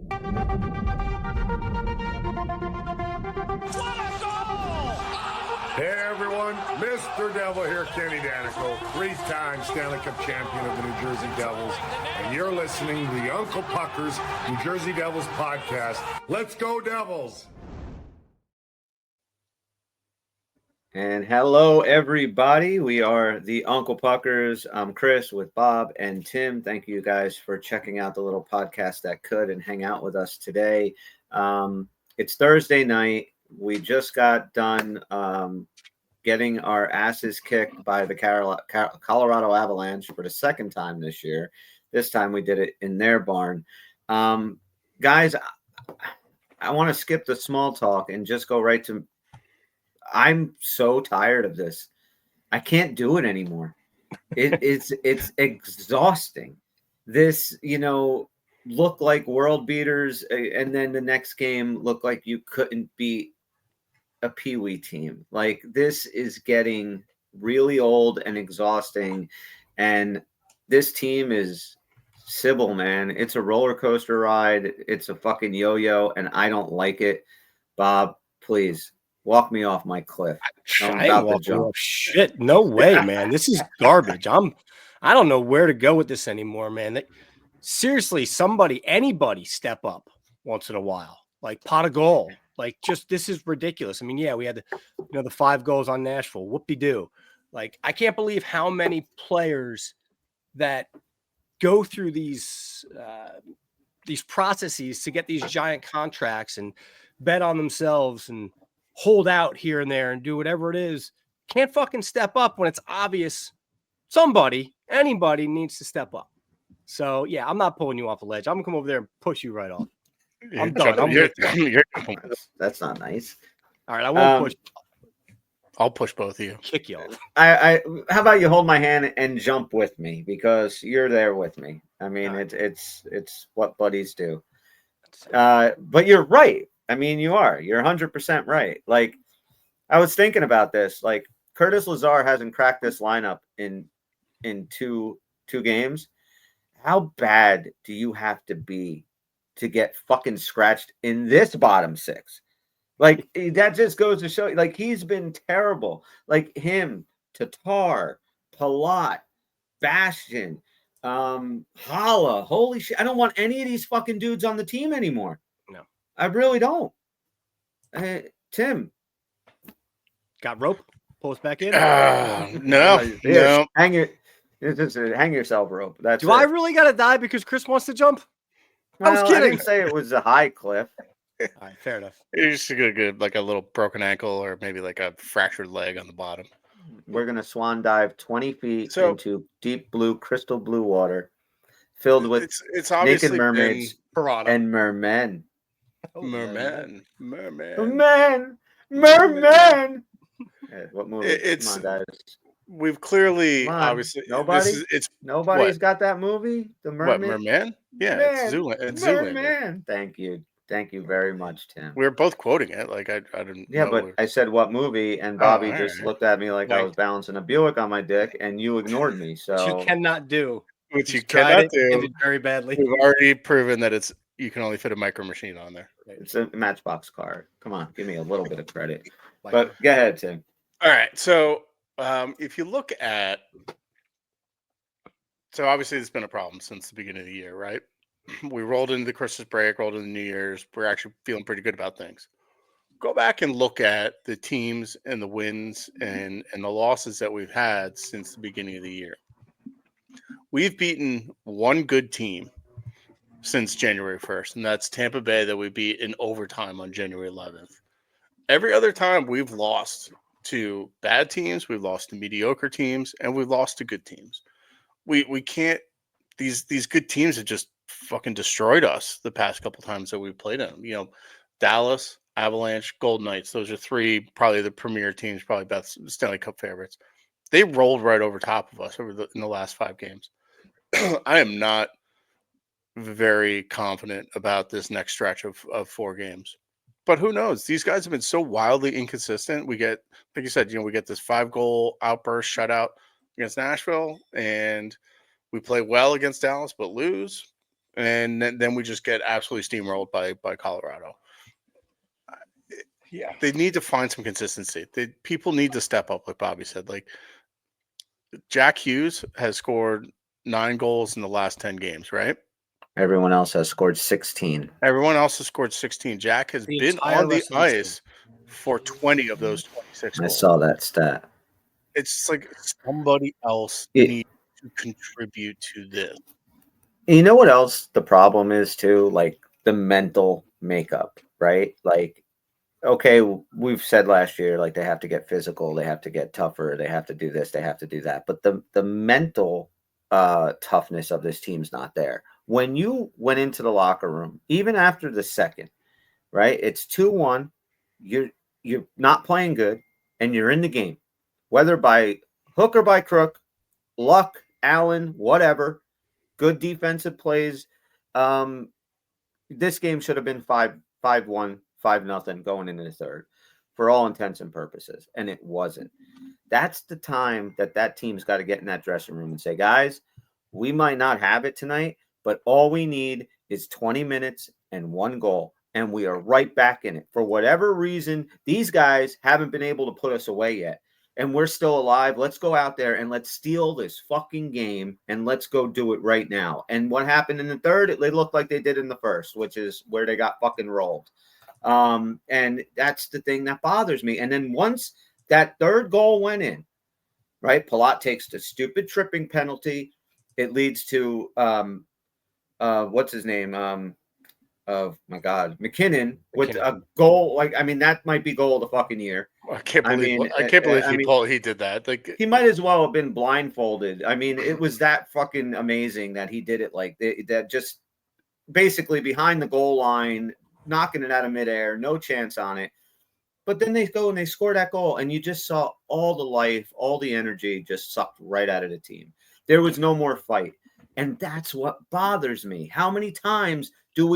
Hey everyone, Mr. Devil here, Kenny Danico, 3-time Stanley Cup champion of the New Jersey Devils, and you're listening to the Uncle Pucker's New Jersey Devils podcast. Let's go Devils! And hello, everybody. We are the Uncle Puckers. I'm Chris with Bob and Tim. Thank you guys for checking out the little podcast that could and hang out with us today. It's Thursday night. We just got done getting our asses kicked by the Colorado Avalanche for the second time this year. This time we did it in their barn. Guys, I want to skip the small talk and just go right to I'm so tired of this. I can't do it anymore. It's exhausting. This, look like world beaters, and then the next game look like you couldn't beat a peewee team. Like, this is getting really old and exhausting. And this team is Sybil, man. It's a roller coaster ride. It's a fucking yo-yo, and I don't like it. Bob, please. Walk me off my cliff. I ain't walking off shit. No way, man. This is garbage. I don't know where to go with this anymore, man. Seriously, anybody step up once in a while. Like pot of goal. Like, just, this is ridiculous. I mean, yeah, we had the 5 goals on Nashville. Whoop-de-doo. Like, I can't believe how many players that go through these processes to get these giant contracts and bet on themselves and hold out here and there and do whatever it is, can't fucking step up when it's obvious anybody needs to step up. So, yeah, I'm not pulling you off a ledge. I'm going to come over there and push you right off. I'm done. That's not nice. All right, I won't push. I'll push both of you. Kick you off. How about you hold my hand and jump with me, because you're there with me. I mean, it's what buddies do. But you're right. I mean, you're 100% right. Like, I was thinking about this. Like, Curtis Lazar hasn't cracked this lineup in two games. How bad do you have to be to get fucking scratched in this bottom 6? Like, that just goes to show you, like, he's been terrible. Like, him, Tatar, Palat, Bastion, Holla. Holy shit. I don't want any of these fucking dudes on the team anymore. No. I really don't. Tim. Got rope? Pull us back in? No. Hang yourself rope. Do I really got to die because Chris wants to jump? I was kidding. I didn't say it was a high cliff. All right, fair enough. You're just going to get like a little broken ankle or maybe like a fractured leg on the bottom. We're going to swan dive 20 feet into deep blue, crystal blue water filled with it's naked mermaids and mermen. Merman. What movie? Come on, guys. We've clearly, obviously, nobody's got that movie. The Merman. What, Merman? Yeah, it's Zoolander. Merman. Thank you very much, Tim. We were both quoting it. Like I didn't. Yeah, but I said what movie, and Bobby just looked at me like I was balancing a Buick on my dick, and you ignored me. So you cannot do. Which you cannot do. Very badly. We've already proven that you can only fit a micro machine on there. It's a Matchbox car. Come on, give me a little bit of credit. But go ahead, Tim. All right, so if you look at, so obviously it's been a problem since the beginning of the year, right? We rolled into the Christmas break, rolled into New Year's. We're actually feeling pretty good about things. Go back and look at the teams and the wins and the losses that we've had since the beginning of the year. We've beaten one good team since January 1st, and that's Tampa Bay, that we beat in overtime on January 11th. Every other time we've lost to bad teams, we've lost to mediocre teams, and we've lost to good teams. We can't, these good teams have just fucking destroyed us the past couple times that we've played them. Dallas, Avalanche, Golden Knights, those are three probably the premier teams, probably best Stanley Cup favorites. They rolled right over top of us in the last 5 games. I am not very confident about this next stretch of 4 games. But who knows? These guys have been so wildly inconsistent. We get, like you said, we get this 5-goal outburst shutout against Nashville, and we play well against Dallas, but lose. and then we just get absolutely steamrolled by Colorado. Yeah. They need to find some consistency. People need to step up, like Bobby said. Like Jack Hughes has scored 9 goals in the last 10 games, right? Everyone else has scored 16. Everyone else has scored 16. Jack has The been entire on the rest of the team. ice for 20 of those 26 I goals. saw that stat. It's like somebody else It- needs to contribute to this. You know what else the problem is too? Like the mental makeup, right? Like, okay, we've said last year, like they have to get physical, they have to get tougher, they have to do this, they have to do that. But the mental toughness of this team's not there. When you went into the locker room, even after the second, right? It's 2-1. You're not playing good, and you're in the game, whether by hook or by crook, luck, Allen, whatever. Good defensive plays. This game should have been 5-1, 5-0 going into the third for all intents and purposes. And it wasn't. That's the time that team's got to get in that dressing room and say, guys, we might not have it tonight, but all we need is 20 minutes and 1 goal. And we are right back in it. For whatever reason, these guys haven't been able to put us away yet. And we're still alive. Let's go out there and let's steal this fucking game and let's go do it right now. And what happened in the third, it looked like they did in the first, which is where they got fucking rolled. And that's the thing that bothers me. And then once that third goal went in, right, Palat takes the stupid tripping penalty. It leads to, what's his name? Oh my God, McKinnon with a goal. Like, I mean, that might be goal of the fucking year. I can't believe he did that. Like he might as well have been blindfolded. I mean, it was that fucking amazing that he did it like that, just basically behind the goal line, knocking it out of midair, no chance on it. But then they go and they score that goal, and you just saw all the life, all the energy just sucked right out of the team. There was no more fight, and that's what bothers me. How many times do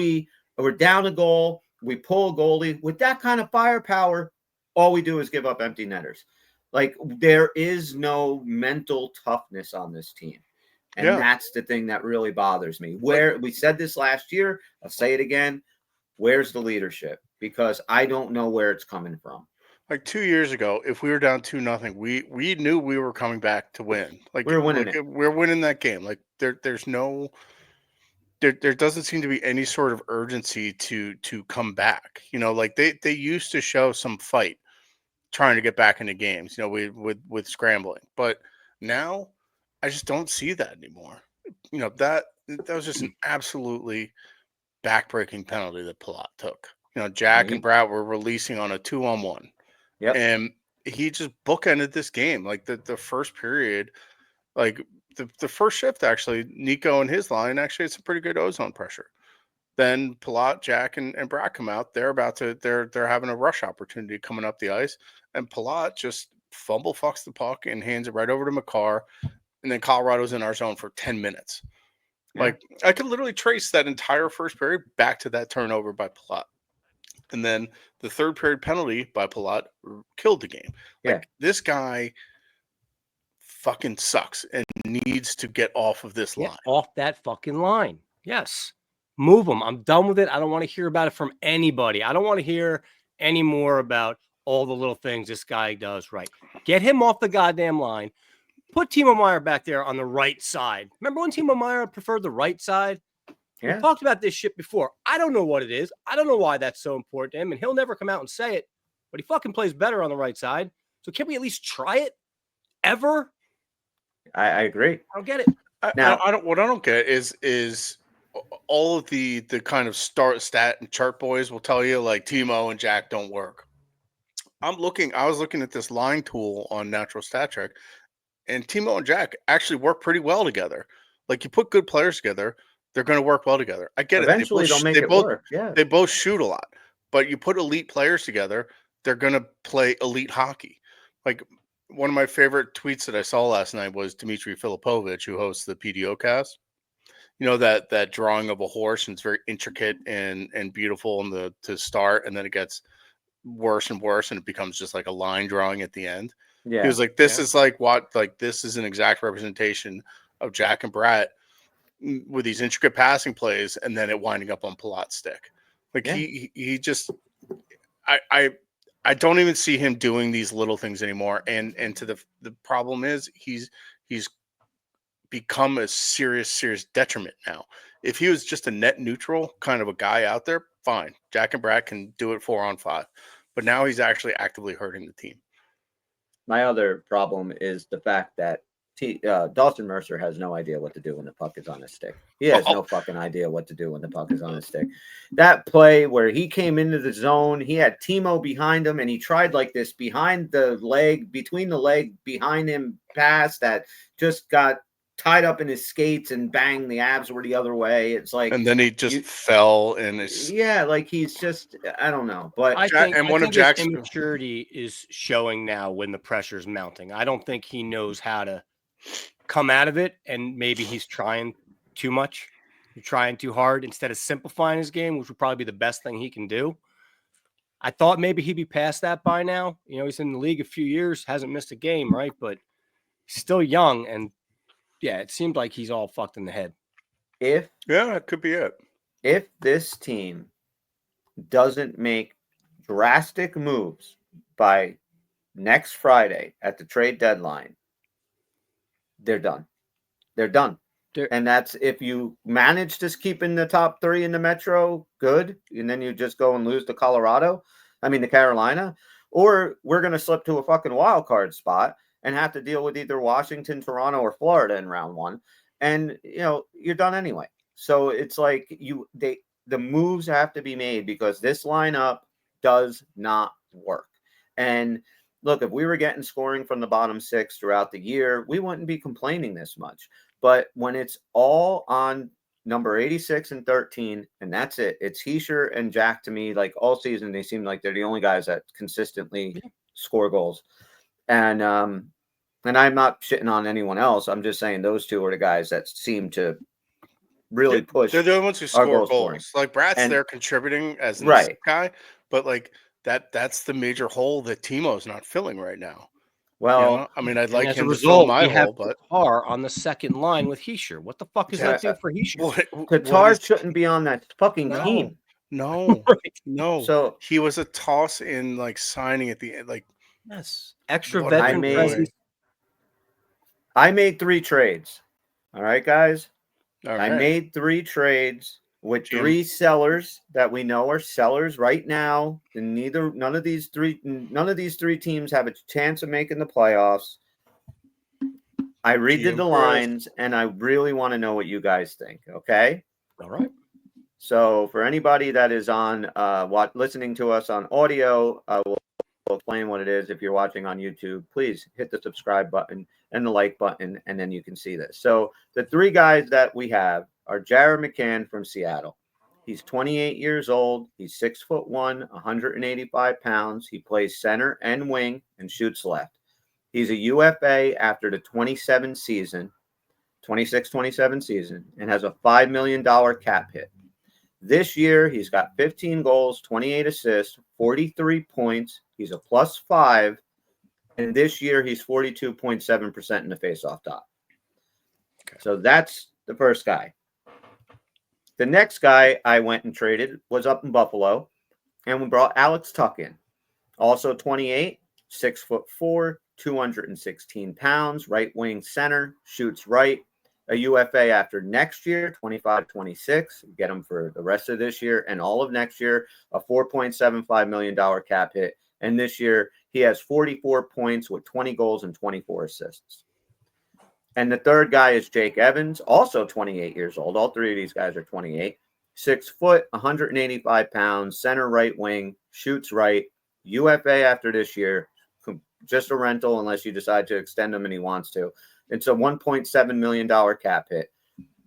we're down a goal, we pull a goalie with that kind of firepower? All we do is give up empty netters. Like, there is no mental toughness on this team. And that's the thing that really bothers me. Where we said this last year, I'll say it again. Where's the leadership? Because I don't know where it's coming from. Like 2 years ago, if we were down 2-0, we knew we were coming back to win. Like we're winning it. We're winning that game. Like there's no. There doesn't seem to be any sort of urgency to come back. You know, like they used to show some fight trying to get back into games, you know, with scrambling. But now I just don't see that anymore. You know, that was just an absolutely backbreaking penalty that Palat took. You know, Jack and Brad were releasing on a 2-on-1. Yep. And he just bookended this game. Like the first period, like the first shift, actually, Nico and his line actually had some pretty good ozone pressure. Then Palat, Jack, and Brad come out. They're having a rush opportunity coming up the ice, and Palat just fumble fucks the puck and hands it right over to Makar, and then Colorado's in our zone for 10 minutes. Yeah. Like, I could literally trace that entire first period back to that turnover by Palat. And then the third period penalty by Palat killed the game. Like, this guy fucking sucks and needs to get off of this line. Off that fucking line. Yes. Move him. I'm done with it. I don't want to hear about it from anybody. I don't want to hear any more about all the little things this guy does right. Get him off the goddamn line. Put Timo Meier back there on the right side. Remember when Timo Meier preferred the right side? Yeah. We talked about this shit before. I don't know what it is. I don't know why that's so important to him, and he'll never come out and say it, but he fucking plays better on the right side. So can we at least try it? Ever? I agree. I don't get it. What I don't get is all of the kind of stat and chart boys will tell you like Timo and Jack don't work. I was looking at this line tool on Natural Stat Trick, and Timo and Jack actually work pretty well together. Like, you put good players together, they're going to work well together. I get Eventually, it. They'll make it work. Yeah. They both shoot a lot, but you put elite players together, they're going to play elite hockey. Like, one of my favorite tweets that I saw last night was Dmitry Filipovich, who hosts the PDO cast. You know, that drawing of a horse, and it's very intricate and beautiful to start, and then it gets worse and worse, and it becomes just like a line drawing at the end. Yeah. He was like, this is like this is an exact representation of Jack and Brett. with these intricate passing plays and then it winding up on Palat's stick. Like Yeah. he just I don't even see him doing these little things anymore. And to the problem is he's become a serious detriment now. If he was just a net neutral kind of a guy out there, fine. Jack and Brad can do it 4-on-5. But now he's actually actively hurting the team. My other problem is the fact that Dawson Mercer has no idea what to do when the puck is on his stick. He has no fucking idea what to do when the puck is on his stick. That play where he came into the zone, he had Timo behind him, and he tried like this behind the leg, between the leg, behind him pass that just got tied up in his skates and bang, the abs were the other way. It's like, and then he just fell and like he's just, I don't know. But I think of Jack's immaturity is showing now when the pressure's mounting. I don't think he knows how to come out of it, and maybe he's trying too much. He's trying too hard instead of simplifying his game, which would probably be the best thing he can do. I thought maybe he'd be past that by now. You know, he's in the league a few years, hasn't missed a game, right? But he's still young, and yeah, it seemed like he's all fucked in the head. That could be it. If this team doesn't make drastic moves by next Friday at the trade deadline, they're done. They're done. And that's if you manage to keep in the top 3 in the Metro, good. And then you just go and lose to Carolina. Or we're going to slip to a fucking wild card spot and have to deal with either Washington, Toronto, or Florida in round 1. And, you're done anyway. So it's like the moves have to be made because this lineup does not work. And look, if we were getting scoring from the bottom 6 throughout the year, we wouldn't be complaining this much. But when it's all on number 86 and 13, and that's it, it's Hischier and Jack to me. Like all season, they seem like they're the only guys that consistently score goals. And I'm not shitting on anyone else. I'm just saying those two are the guys that seem to really push. They're the only ones who score goals. Like Brad's there contributing as a guy, but like that's the major hole that Timo's not filling right now. Well, I'd like him to fill my hole, but Qatar on the second line with Hischier. What the fuck does that do for Hischier? Qatar shouldn't be on that fucking team. No, no. So he was a toss in like signing at the end, like extra veteran presence. I made 3 trades. All right, guys. All right. I made 3 trades with 3 sellers that we know are sellers right now. And none of these three teams have a chance of making the playoffs. I redid the lines, and I really want to know what you guys think. Okay. All right. So for anybody that is on listening to us on audio, we'll explain what it is. If you're watching on YouTube, please hit the subscribe button and the like button, and then you can see this. So the 3 guys that we have are Jared McCann from Seattle. He's 28 years old. He's 6'1", 185 pounds. He plays center and wing and shoots left. He's a UFA after the 26-27 season, and has a $5 million cap hit. This year, he's got 15 goals, 28 assists, 43 points. He's a +5. And this year, he's 42.7% in the faceoff dot. Okay. So that's the first guy. The next guy I went and traded was up in Buffalo, and we brought Alex Tuck in. Also 28, 6'4", 216 pounds, right wing center, shoots right. A UFA after next year, 25-26. Get him for the rest of this year and all of next year. A $4.75 million cap hit. And this year, he has 44 points with 20 goals and 24 assists. And the third guy is Jake Evans, also 28 years old. All 3 of these guys are 28. 6 foot, 185 pounds, center right wing, shoots right. UFA after this year, just a rental unless you decide to extend him and he wants to. It's a $1.7 million cap hit.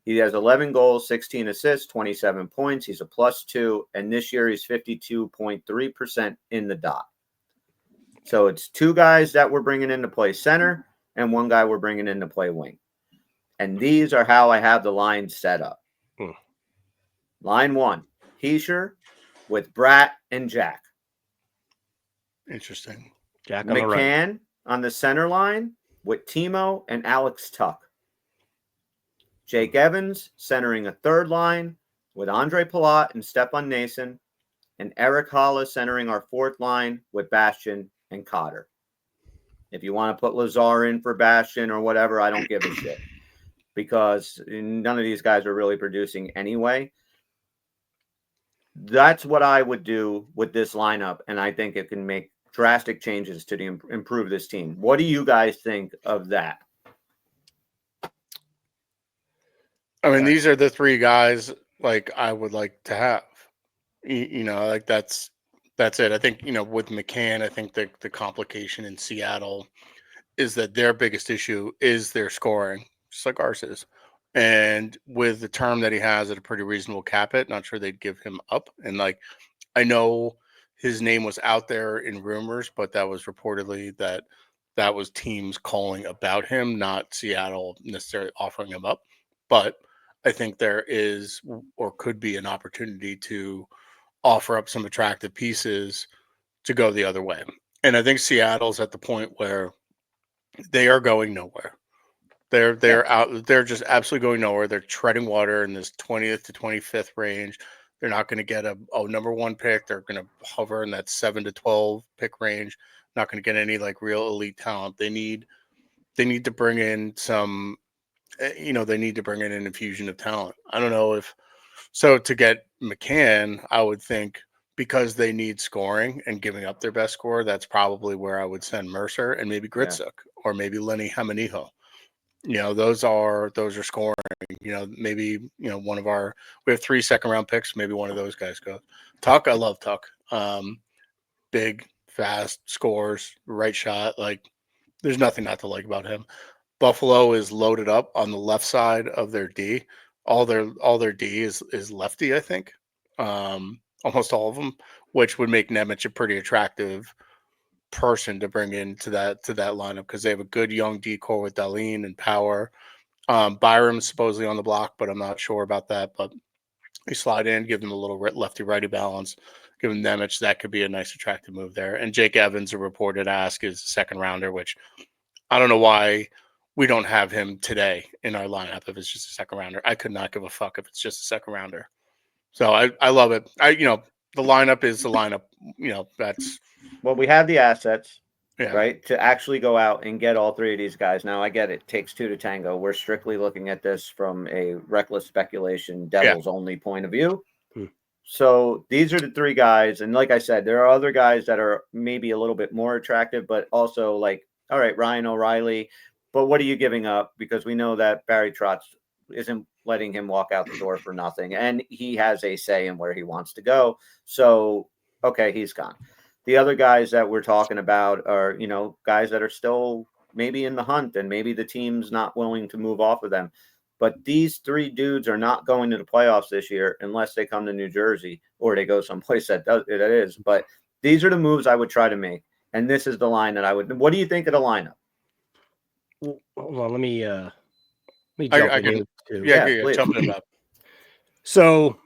He has 11 goals, 16 assists, 27 points. He's a +2, and this year he's 52.3% in the dot. So it's 2 guys that we're bringing in to play center and 1 guy we're bringing in to play wing. And these are how I have the line set up. Line 1, Hischier with Bratt and Jack. Interesting. Jack McCann on the center line with Timo and Alex Tuck. Jake Evans centering a third line with Andre Palat and Stepan Nason, and Eric Haula centering our fourth line with Bastian and Cotter. If you want to put Lazar in for Bastian or whatever, I don't give a shit, because none of these guys are really producing anyway. That's what I would do with this lineup, and I think it can make drastic changes to improve this team. What do you guys think of that? I mean, these are the three guys like I would like to have. Like that's it. I think, with McCann, I think the complication in Seattle is that their biggest issue is their scoring, just like ours is. And with the term that he has at a pretty reasonable cap hit, not sure they'd give him up. And like, I know his name was out there in rumors, but that was reportedly that was teams calling about him, not Seattle necessarily offering him up. But I think there is or could be an opportunity to offer up some attractive pieces to go the other way. And I think Seattle's at the point where they are going nowhere. They're out. They're just absolutely going nowhere. They're treading water in this 20th to 25th range. They're not going to get a number one pick. They're going to hover in that 7 to 12 pick range. Not going to get any like real elite talent. They need to bring in some. They need to bring in an infusion of talent. I don't know if so. To get McCann, I would think, because they need scoring and giving up their best scorer, that's probably where I would send Mercer and maybe Gritsuk or maybe Lenny Hamaniho. Those are scoring. Maybe we have 3 second-round picks. Maybe one of those guys goes. Tuck, I love Tuck. Big, fast, scores, right shot. Like, there's nothing not to like about him. Buffalo is loaded up on the left side of their D. All their D is lefty, I think. Almost all of them, which would make Nemec a pretty attractive person to bring into that lineup, because they have a good young D-core with Dahlin and Power. Byram's supposedly on the block, but I'm not sure about that. But you slide in, give them a little lefty-righty balance, give them Nemec. That could be a nice attractive move there. And Jake Evans, a reported ask, is a second rounder, which I don't know why we don't have him today in our lineup if it's just a second rounder. I could not give a fuck if it's just a second rounder. So I love it. The lineup is the lineup. That's Well, we have the assets, yeah. right, to actually go out and get all 3 of these guys. Now, I get it. Takes 2 to tango. We're strictly looking at this from a reckless speculation, Devils only point of view. So these are the 3 guys. And like I said, there are other guys that are maybe a little bit more attractive, but also like, all right, Ryan O'Reilly. But what are you giving up? Because we know that Barry Trotz isn't letting him walk out the door for nothing. And he has a say in where he wants to go. So, okay, he's gone. The other guys that we're talking about are, guys that are still maybe in the hunt, and maybe the team's not willing to move off of them. But these 3 dudes are not going to the playoffs this year unless they come to New Jersey or they go someplace that is. But these are the moves I would try to make. And this is the line that I would. What do you think of the lineup? Well, let me jump in here too. Yeah, jump in about. So,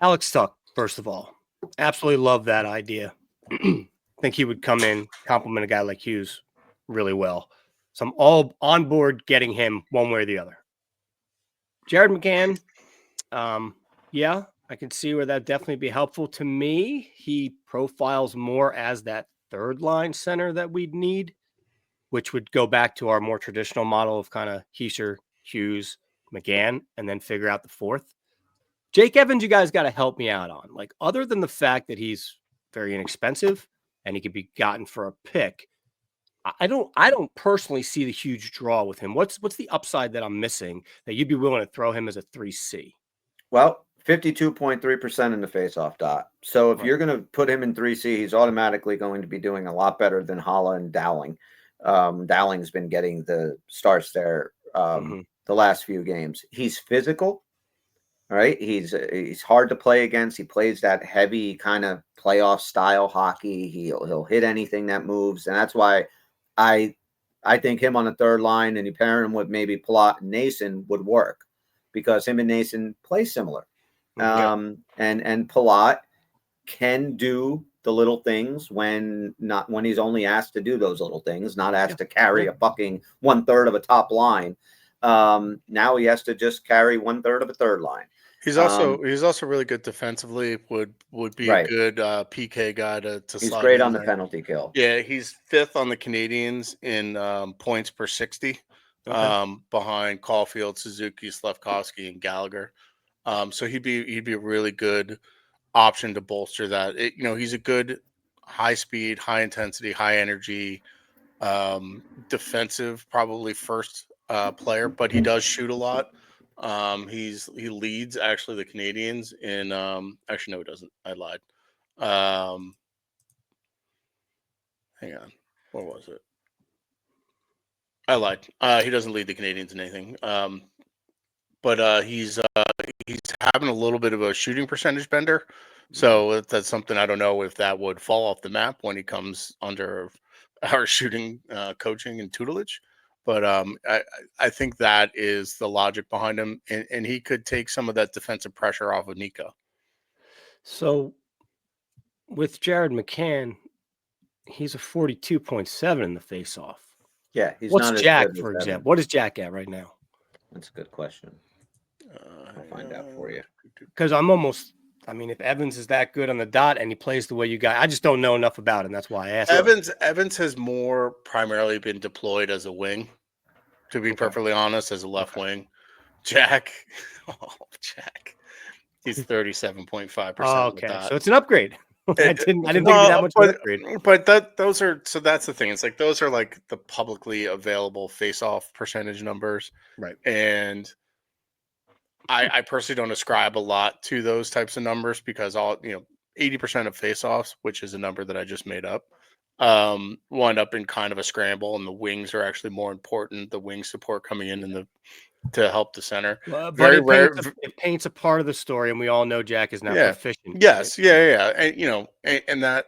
Alex Tuck, first of all, absolutely love that idea. Think he would come in, compliment a guy like Hughes really well. So I'm all on board getting him one way or the other. Jared McCann, I can see where that definitely be helpful to me. He profiles more as that third line center that we'd need, which would go back to our more traditional model of kind of Heiser, Hughes, McGann, and then figure out the fourth. Jake Evans, you guys got to help me out on. Like, other than the fact that he's very inexpensive and he could be gotten for a pick, I don't personally see the huge draw with him. What's the upside that I'm missing that you'd be willing to throw him as a 3C? Well, 52.3% in the faceoff dot. So if you're going to put him in 3C, he's automatically going to be doing a lot better than Haula and Dowling. Dowling's been getting the starts there the last few games. He's physical, right? He's hard to play against. He plays that heavy kind of playoff style hockey. He'll hit anything that moves, and that's why I think him on the third line and you pair him with maybe Palat and Nason would work, because him and Nason play similar. And Palat can do the little things when he's only asked to do those little things, not asked to carry a fucking 1/3 of a top line. Now he has to just carry 1/3 of a third line. He's also really good defensively. Would be a Right. good PK guy to He's slide great in on the there. penalty kill. Yeah, he's 5th on the Canadians in points per 60, behind Caulfield, Suzuki, Slafkovsky, and Gallagher. So he'd be a really good option to bolster that. He's a good high speed, high intensity, high energy, defensive, probably first player, but he does shoot a lot. He leads actually the Canadians in actually no, he doesn't. I lied. Hang on. What was it? I lied. He doesn't lead the Canadians in anything. But he's having a little bit of a shooting percentage bender. So that's something I don't know if that would fall off the map when he comes under our shooting coaching and tutelage. But I think that is the logic behind him, and he could take some of that defensive pressure off of Nico. So with Jared McCann, he's a 42.7 in the face-off. Yeah, he's What's not as Jack, good for as example? Evans. What is Jack at right now? That's a good question. I'll find out for you. Because if Evans is that good on the dot and he plays the way you got, I just don't know enough about him. That's why I asked. Evans has more primarily been deployed as a wing, to be perfectly honest, as a left wing. Jack, he's 37.5%. Oh, okay, so it's an upgrade. I didn't think it'd be that much of an upgrade. But that's the thing. It's like those are like the publicly available face-off percentage numbers, right? And I personally don't ascribe a lot to those types of numbers because 80% of face-offs, which is a number that I just made up, wind up in kind of a scramble, and the wings are actually more important. The wing support coming in to help the center. But it paints a part of the story, and we all know Jack is now proficient. Yes, yeah, and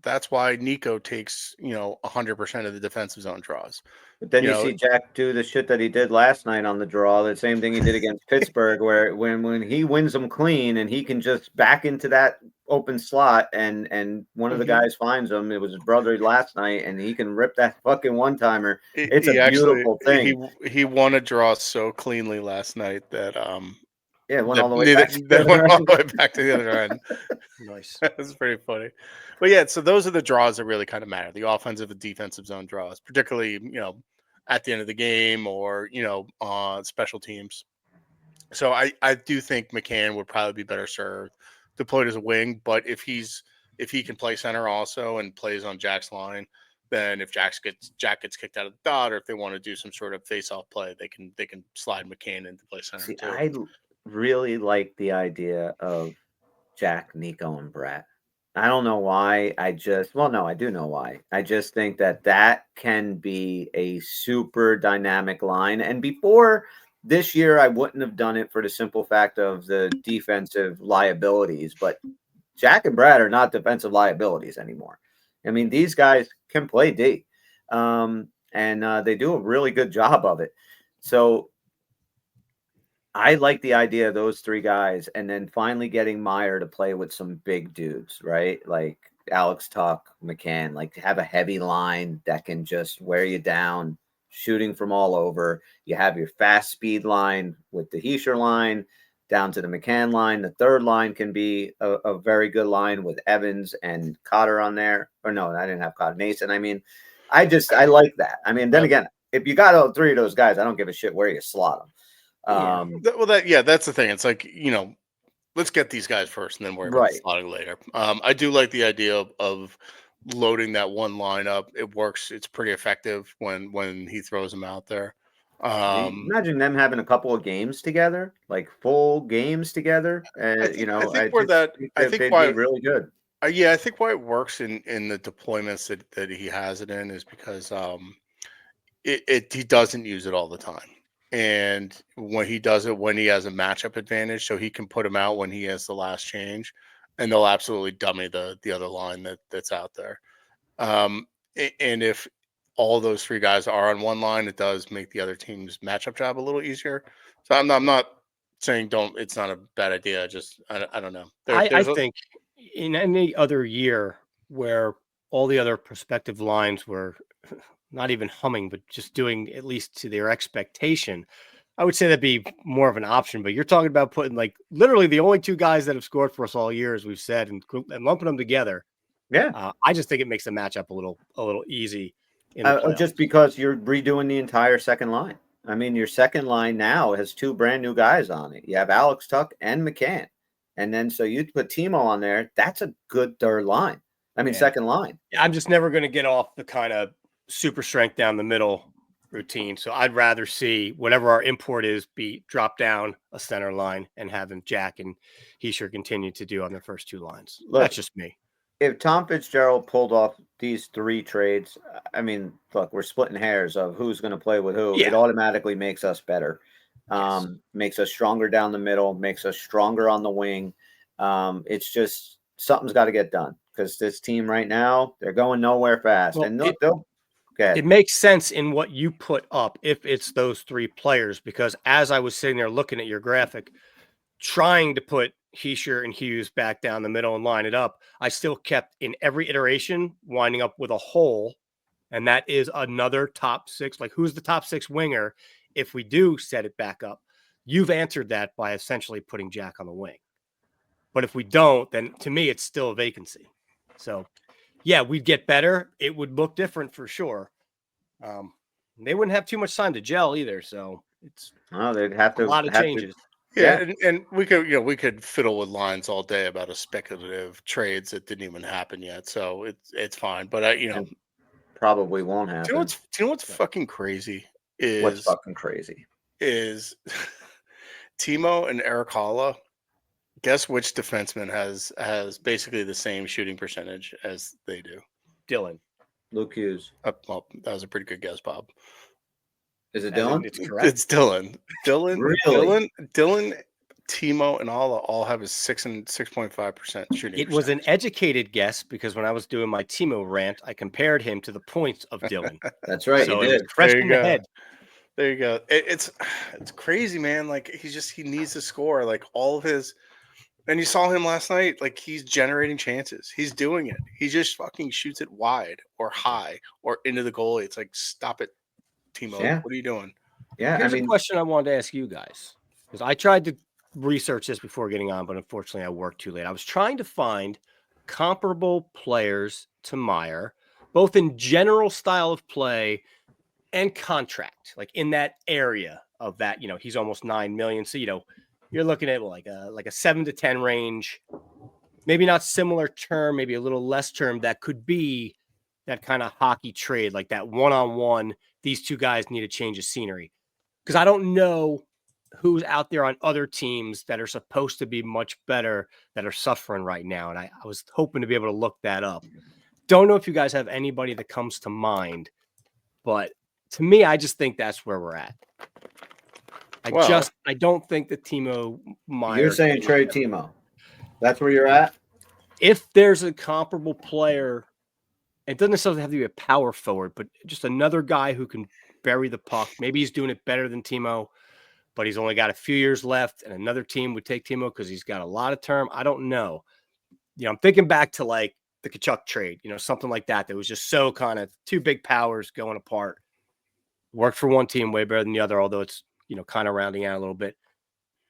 that's why Nico takes 100% of the defensive zone draws. But then you see Jack do the shit that he did last night on the draw, the same thing he did against Pittsburgh, where when he wins them clean and he can just back into that open slot and one of the guys finds him. It was his brother last night, and he can rip that fucking one-timer. It's a beautiful thing. He won a draw so cleanly last night that went all the way back. Went all the way back to the other end. Nice. That's pretty funny. But yeah, so those are the draws that really kind of matter. The offensive and defensive zone draws, particularly, at the end of the game or, special teams. So I do think McCann would probably be better served deployed as a wing, but if he can play center also and plays on Jack's line, then if Jack gets kicked out of the dot, or if they want to do some sort of face-off play, they can slide McCann into play center too. I really like the idea of Jack, Nico, and Brett. I don't know why. I do know why. I just think that can be a super dynamic line. And before this year, I wouldn't have done it for the simple fact of the defensive liabilities. But Jack and Brad are not defensive liabilities anymore. I mean, these guys can play D, and they do a really good job of it. So I like the idea of those three guys, and then finally getting Meyer to play with some big dudes, right? Like Alex Tuck, McCann, like to have a heavy line that can just wear you down, shooting from all over. You have your fast speed line with the Heischer line down to the McCann line. The third line can be a very good line with Evans and Cotter on there. Or no, I didn't have Cotter. Mason. I mean, I like that. I mean, then again, if you got all three of those guys, I don't give a shit where you slot them. That's the thing. It's like, let's get these guys first and then worry about slotting later. I do like the idea of loading that one line up. It works. It's pretty effective when he throws them out there. Imagine them having a couple of games together, like full games together. I think why really good. I think why it works in the deployments that he has it in is because he doesn't use it all the time. And when he does it, when he has a matchup advantage, so he can put him out when he has the last change, and they'll absolutely dummy the other line that's out there. And if all those three guys are on one line, it does make the other team's matchup job a little easier. So I'm not saying it's not a bad idea. I don't know. I think in any other year where all the other prospective lines were not even humming, but just doing at least to their expectation, I would say that'd be more of an option. But you're talking about putting like literally the only two guys that have scored for us all year, as we've said, and lumping them together. Yeah. I just think it makes the matchup a little easy. In the Just because you're redoing the entire second line. I mean, your second line now has two brand new guys on it. You have Alex Tuck and McCann. And then so you put Timo on there. That's a good third line. I mean, second line. I'm just never going to get off the kind of super strength down the middle routine. So I'd rather see whatever our import is be drop down a center line and having Jack and Heischer continue to do on the first two lines. Look, that's just me. If Tom Fitzgerald pulled off these three trades, I mean, look, we're splitting hairs of who's going to play with who. Yeah. It automatically makes us better, Yes. Makes us stronger down the middle, makes us stronger on the wing. It's just something's got to get done because this team right now, they're going nowhere fast. Well, And it makes sense in what you put up if it's those three players, because as I was sitting there looking at your graphic, trying to put Heischer and Hughes back down the middle and line it up, I still kept in every iteration winding up with a hole. And that is another top six. Like, who's the top six winger if we do set it back up? You've answered that by essentially putting Jack on the wing. But if we don't, then to me, it's still a vacancy. So, yeah, we'd get better. It would look different for sure. They wouldn't have too much time to gel either. So they'd have to a lot of changes. Yeah, and we could fiddle with lines all day about a speculative trades that didn't even happen yet. So it's fine. But probably won't happen. Do you know what's fucking crazy? What's fucking crazy is Timo and Eric Halla. Guess which defenseman has basically the same shooting percentage as they do? Dylan. Luke Hughes. Well, that was a pretty good guess, Bob. Is it Dylan? It's correct. It's Dylan. Really? Dylan, Timo, and Halla all have a 6.5% shooting. It was an educated guess because when I was doing my Timo rant, I compared him to the points of Dylan. That's right. So you did. Fresh in the head. There you go. It's crazy, man. Like he needs to score. Like all of his. And you saw him last night. Like he's generating chances. He's doing it. He just fucking shoots it wide or high or into the goalie. It's like, stop it, Timo. Yeah. What are you doing? Yeah. Here's a question I wanted to ask you guys, because I tried to research this before getting on, but unfortunately I worked too late. I was trying to find comparable players to Meyer, both in general style of play and contract, like in that area of that. He's almost 9 million. So, you're looking at like a 7 to 10 range, maybe not similar term, maybe a little less term. That could be that kind of hockey trade, like that one-on-one. These two guys need a change of scenery, because I don't know who's out there on other teams that are supposed to be much better that are suffering right now. And I was hoping to be able to look that up. Don't know if you guys have anybody that comes to mind, but to me, I just think that's where we're at. I don't think that Timo Meyer. You're saying trade Timo. That's where you're at? If there's a comparable player, it doesn't necessarily have to be a power forward, but just another guy who can bury the puck. Maybe he's doing it better than Timo, but he's only got a few years left, and another team would take Timo because he's got a lot of term. I don't know. I'm thinking back to like the Tkachuk trade, something like that. That was just so kind of two big powers going apart. Worked for one team way better than the other, although it's kind of rounding out a little bit.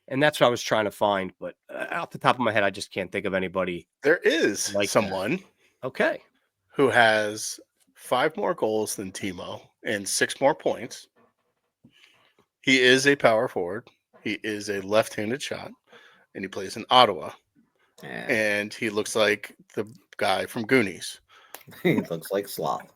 And that's what I was trying to find. But off the top of my head, I just can't think of anybody. There is like someone who has 5 more goals than Timo and 6 more points. He is a power forward. He is a left-handed shot, and he plays in Ottawa. Yeah. And he looks like the guy from Goonies. He looks like Sloth.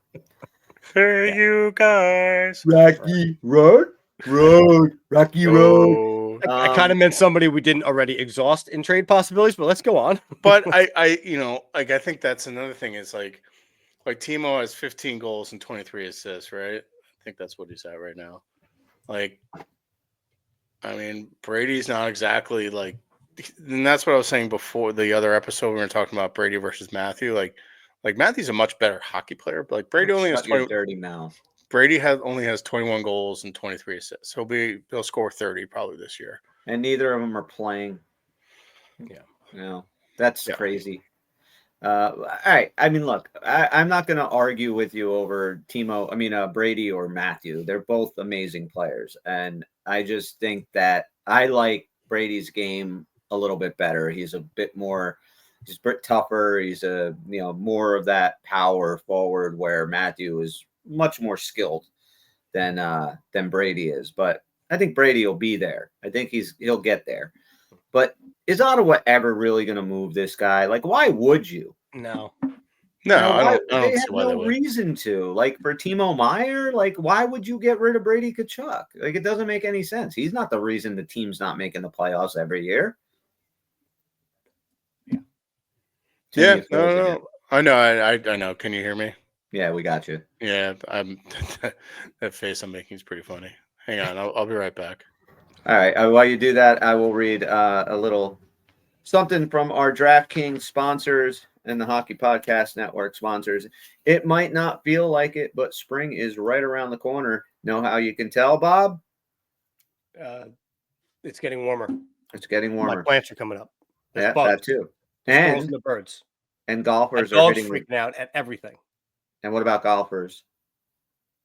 Hey, you guys. Rocky Road. Rocky Road. I kind of meant somebody we didn't already exhaust in trade possibilities, but let's go on. But I think that's another thing is like Timo has 15 goals and 23 assists, right? I think that's what he's at right now. Like, I mean, Brady's not exactly like, and that's what I was saying before the other episode we were talking about Brady versus Matthew. Like Matthew's a much better hockey player, but like Brady only has 20 dirty mouth. Brady only has 21 goals and 23 assists. He'll score 30 probably this year. And neither of them are playing. Yeah. That's crazy. All right. I mean, look, I'm not going to argue with you over Brady or Matthew. They're both amazing players. And I just think that I like Brady's game a little bit better. He's a bit tougher. He's more of that power forward, where Matthew is much more skilled than Brady is. But I think Brady will be there. I think he'll get there. But is Ottawa ever really going to move this guy? Like, why would you? No. I don't They see have why they no would. reason to. Like, for Timo Meyer, like, why would you get rid of Brady Tkachuk? Like, it doesn't make any sense. He's not the reason the team's not making the playoffs every year. Yeah, no. I know. I know. Can you hear me? Yeah, we got you. Yeah, that face I'm making is pretty funny. Hang on, I'll be right back. All right. While you do that, I will read a little something from our DraftKings sponsors and the Hockey Podcast Network sponsors. It might not feel like it, but spring is right around the corner. Know how you can tell, Bob? It's getting warmer. It's getting warmer. My plants are coming up. Yeah, that too. Squirrels and the birds. And golfers are hitting freaking out at everything. And what about golfers?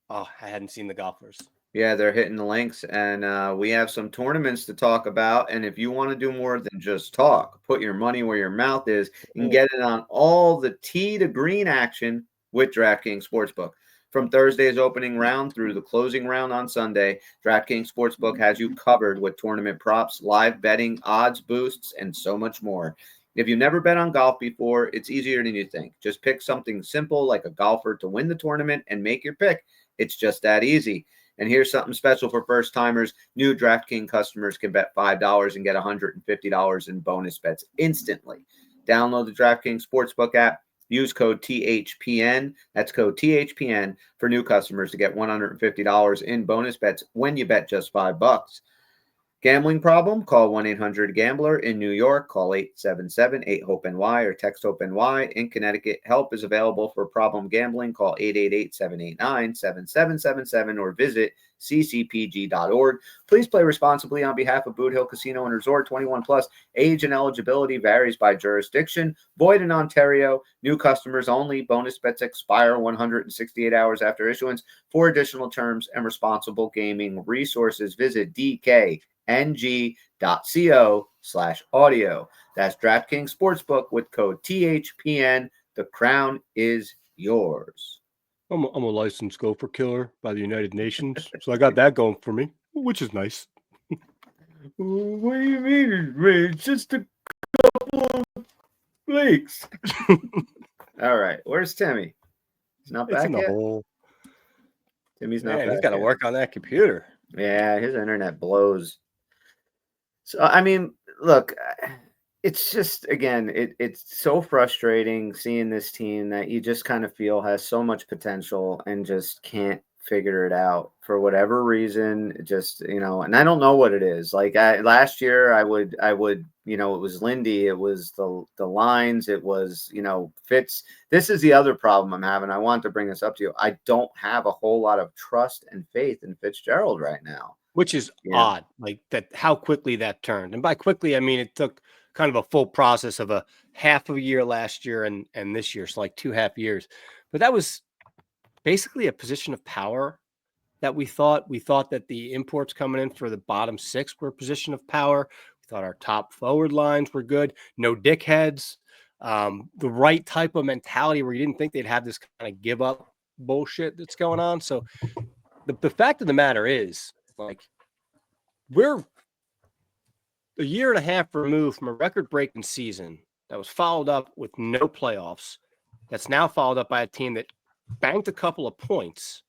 Oh, I hadn't seen the golfers. Yeah, they're hitting the links, and we have some tournaments to talk about. And if you want to do more than just talk, put your money where your mouth is, and get it on all the tee to green action with DraftKings Sportsbook. From Thursday's opening round through the closing round on Sunday, DraftKings Sportsbook has you covered with tournament props, live betting, odds boosts, and so much more. If you've never bet on golf before, it's easier than you think. Just pick something simple like a golfer to win the tournament and make your pick. It's just that easy. And here's something special for first-timers. New DraftKings customers can bet $5 and get $150 in bonus bets instantly. Download the DraftKings Sportsbook app. Use code THPN. That's code THPN for new customers to get $150 in bonus bets when you bet just $5. Gambling problem? Call 1-800-GAMBLER. In New York, call 877-8-HOPE-NY or text HOPE-NY. In Connecticut, help is available for problem gambling. Call 888-789-7777 or visit ccpg.org. Please play responsibly on behalf of Boot Hill Casino and Resort. 21 plus. Age and eligibility varies by jurisdiction. Void in Ontario. New customers only. Bonus bets expire 168 hours after issuance. For additional terms and responsible gaming resources, visit dkng.co/audio. That's DraftKings Sportsbook with code THPN. The crown is yours. I'm a licensed gopher killer by the United Nations, so I got that going for me, which is nice. What do you mean? It's just a couple of flakes. All right, where's Timmy? He's not back in the yet. hole. Timmy's not back. He's got to work on that computer. Yeah, his internet blows. So, I mean, look, it's just, again, it's so frustrating seeing this team that you just kind of feel has so much potential and just can't figure it out for whatever reason. Just, and I don't know what it is. Like last year, I would, it was Lindy, it was the lines, it was, Fitz. This is the other problem I'm having. I want to bring this up to you. I don't have a whole lot of trust and faith in Fitzgerald right now. Which is odd, like that, how quickly that turned. And by quickly, I mean, it took kind of a full process of a half a year last year and this year. So like 2.5 years. But that was basically a position of power that we thought that the imports coming in for the bottom six were a position of power. We thought our top forward lines were good. No dickheads. The right type of mentality where you didn't think they'd have this kind of give up bullshit that's going on. So the fact of the matter is, like, we're a year and a half removed from a record-breaking season that was followed up with no playoffs. That's now followed up by a team that banked a couple of points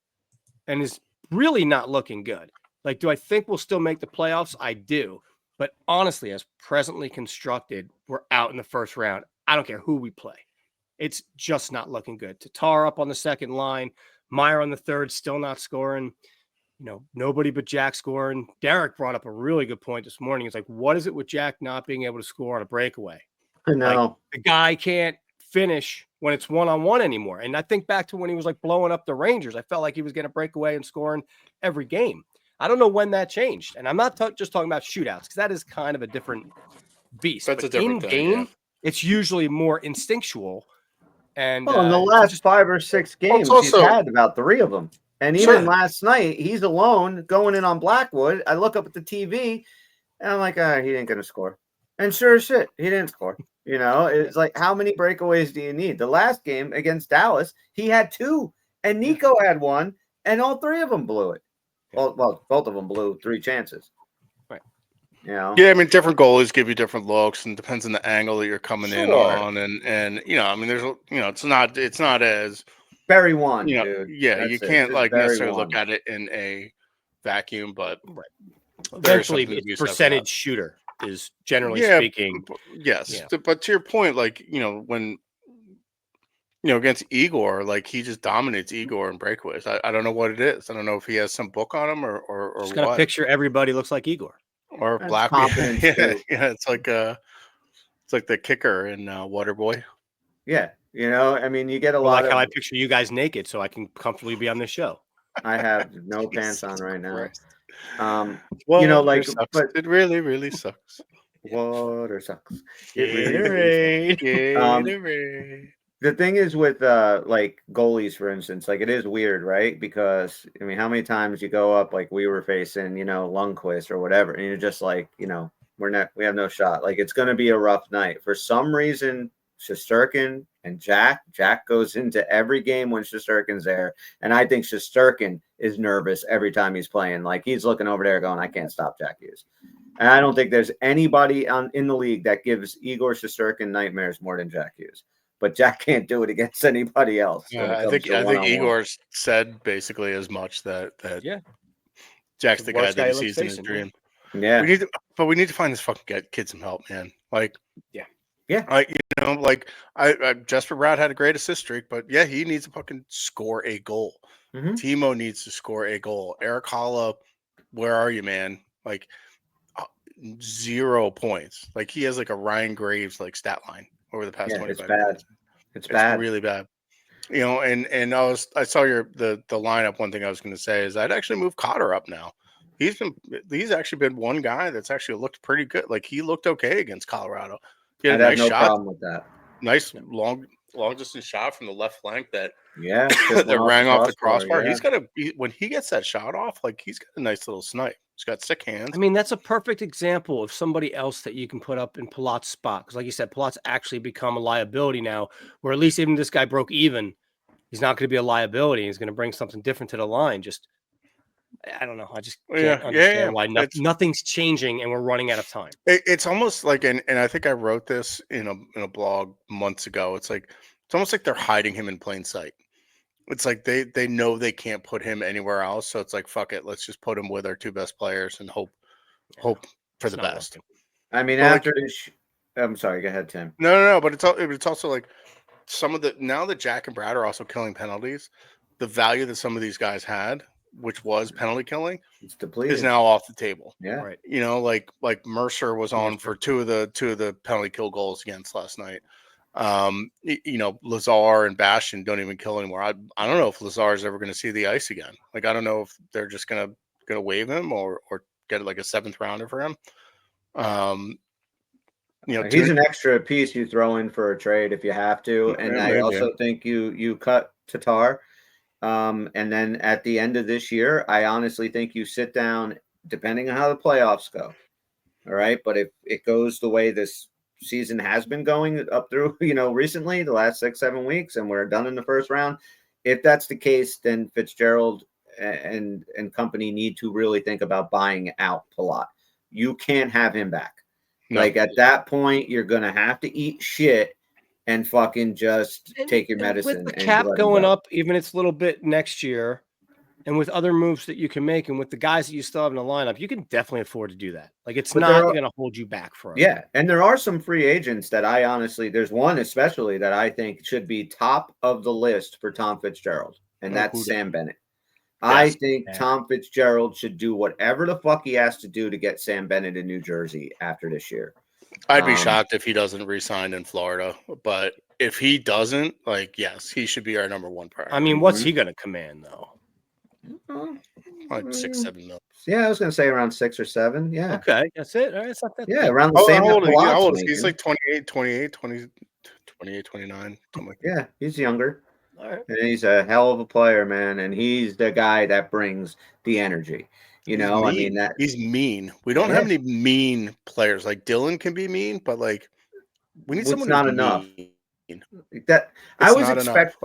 and is really not looking good. Like, do I think we'll still make the playoffs? I do. But honestly, as presently constructed, we're out in the first round. I don't care who we play. It's just not looking good. Tatar up on the second line. Meyer on the third, still not scoring. Nobody but Jack scoring. Derek brought up a really good point this morning. It's like, what is it with Jack not being able to score on a breakaway? I know. Like, the guy can't finish when it's one-on-one anymore. And I think back to when he was like blowing up the Rangers. I felt like he was getting a breakaway and scoring every game. I don't know when that changed. And I'm not just talking about shootouts, because that is kind of a different beast. That's a different thing. it's usually more instinctual. And well, in the last 5 or 6 games, he's had about 3 of them. And even last night, he's alone going in on Blackwood. I look up at the TV, and I'm like, he ain't going to score. And sure as shit, he didn't score. You know, it's like, how many breakaways do you need? The last game against Dallas, he had 2, and Nico had 1, and all 3 of them blew it. Well, both of them blew 3 chances. Right. You know? Yeah, I mean, different goalies give you different looks, and depends on the angle that you're coming in on, and you know, I mean, there's it's not as Barry won, you know, dude. yeah, That's you it. can't Just like Barry necessarily won. look at it in a vacuum, but eventually, it's percentage shooter is generally speaking. Yes, but to your point, like when against Igor, like he just dominates Igor in breakaways. I don't know what it is. I don't know if he has some book on him or just got a picture. Everybody looks like Igor or That's Black. confidence too. Yeah, it's like the kicker in Waterboy. Yeah, I mean, you get a lot like of. How I picture you guys naked, so I can comfortably be on this show. I have no pants on right now. Well, like, but it really, really sucks. Water sucks. It really Gatorade. The thing is with like goalies, for instance, like it is weird, right? Because I mean, how many times you go up like we were facing, Lundqvist or whatever, and you're just like, we have no shot. Like it's going to be a rough night. For some reason, Shesterkin and Jack goes into every game when Shesterkin's there, and I think Shesterkin is nervous every time he's playing. Like he's looking over there going, I can't stop Jack Hughes. And I don't think there's anybody in the league that gives Igor Shesterkin nightmares more than Jack Hughes. But Jack can't do it against anybody else. Yeah, I think Igor said basically as much that Jack's the guy that he sees in his dream. Yeah, we need to find this fucking kid some help, man. Like, yeah. Jesper Bratt had a great assist streak, but yeah, he needs to fucking score a goal. Mm-hmm. Timo needs to score a goal. Eric Holla, where are you, man? Like 0 points. Like he has like a Ryan Graves like stat line over the past 25 it's bad. minutes. It's bad. Really bad. And I saw the lineup. One thing I was going to say is I'd actually move Cotter up now. He's actually been one guy that's actually looked pretty good. Like he looked okay against Colorado. He had a nice shot. Problem with that. Nice long distance shot from the left flank that that rang off the crossbar. Yeah. When he gets that shot off, like he's got a nice little snipe. He's got sick hands. I mean, that's a perfect example of somebody else that you can put up in Palat's spot. Because like you said, Palat's actually become a liability now, where at least even this guy broke even. He's not going to be a liability. He's going to bring something different to the line. Just, I don't know. I just can't understand why nothing's changing and we're running out of time. It's almost like, and I think I wrote this in a blog months ago. It's almost like they're hiding him in plain sight. It's like they know they can't put him anywhere else, so it's like fuck it, let's just put him with our 2 best players and hope for the best. Working. I mean, after this, I'm sorry, go ahead, Tim. No, but it's also like some of now that Jack and Brad are also killing penalties, the value that some of these guys had, which was penalty killing, it's depleted, is now off the table. Yeah, right. Like Mercer was on for two of the penalty kill goals against last night. Lazar and Bastion don't even kill anymore. I don't know if Lazar is ever going to see the ice again. Like I don't know if they're just gonna waive him or get like a 7th rounder for him. He's an extra piece you throw in for a trade if you have to, and I also think you cut Tatar, and then at the end of this year, I honestly think you sit down, depending on how the playoffs go. All right, but if it goes the way this season has been going up through, recently the last 6-7 weeks, and we're done in the first round. If that's the case, then Fitzgerald and company need to really think about buying out Palat. You can't have him back. No. Like at that point, you're gonna have to eat shit and fucking just take your medicine. With the cap going up, even it's a little bit next year, and with other moves that you can make, and with the guys that you still have in the lineup, you can definitely afford to do that. Like it's not going to hold you back forever. Yeah, and there are some free agents that I honestly, there's one especially that I think should be top of the list for Tom Fitzgerald, and that's Sam Bennett. Yes. I think Tom Fitzgerald should do whatever the fuck he has to do to get Sam Bennett in New Jersey after this year. I'd be shocked if he doesn't re-sign in Florida, but if he doesn't, like, yes, he should be our number 1 priority. I mean, what's he going to command though? Like 6, 7 mil. Yeah, I was going to say around 6 or 7. Yeah. Okay, that's it. All right, it's not that. Yeah, deep. around the same. How old is he? Palat's How old is he? He's making. like 28, 29, something like that. Yeah, he's younger. All right. And he's a hell of a player, man. And he's the guy that brings the energy. You He's know, mean. I mean that He's mean. We don't have any mean players. Like Dylan can be mean, but like we need it's someone not who's enough. mean. That It's I was not enough.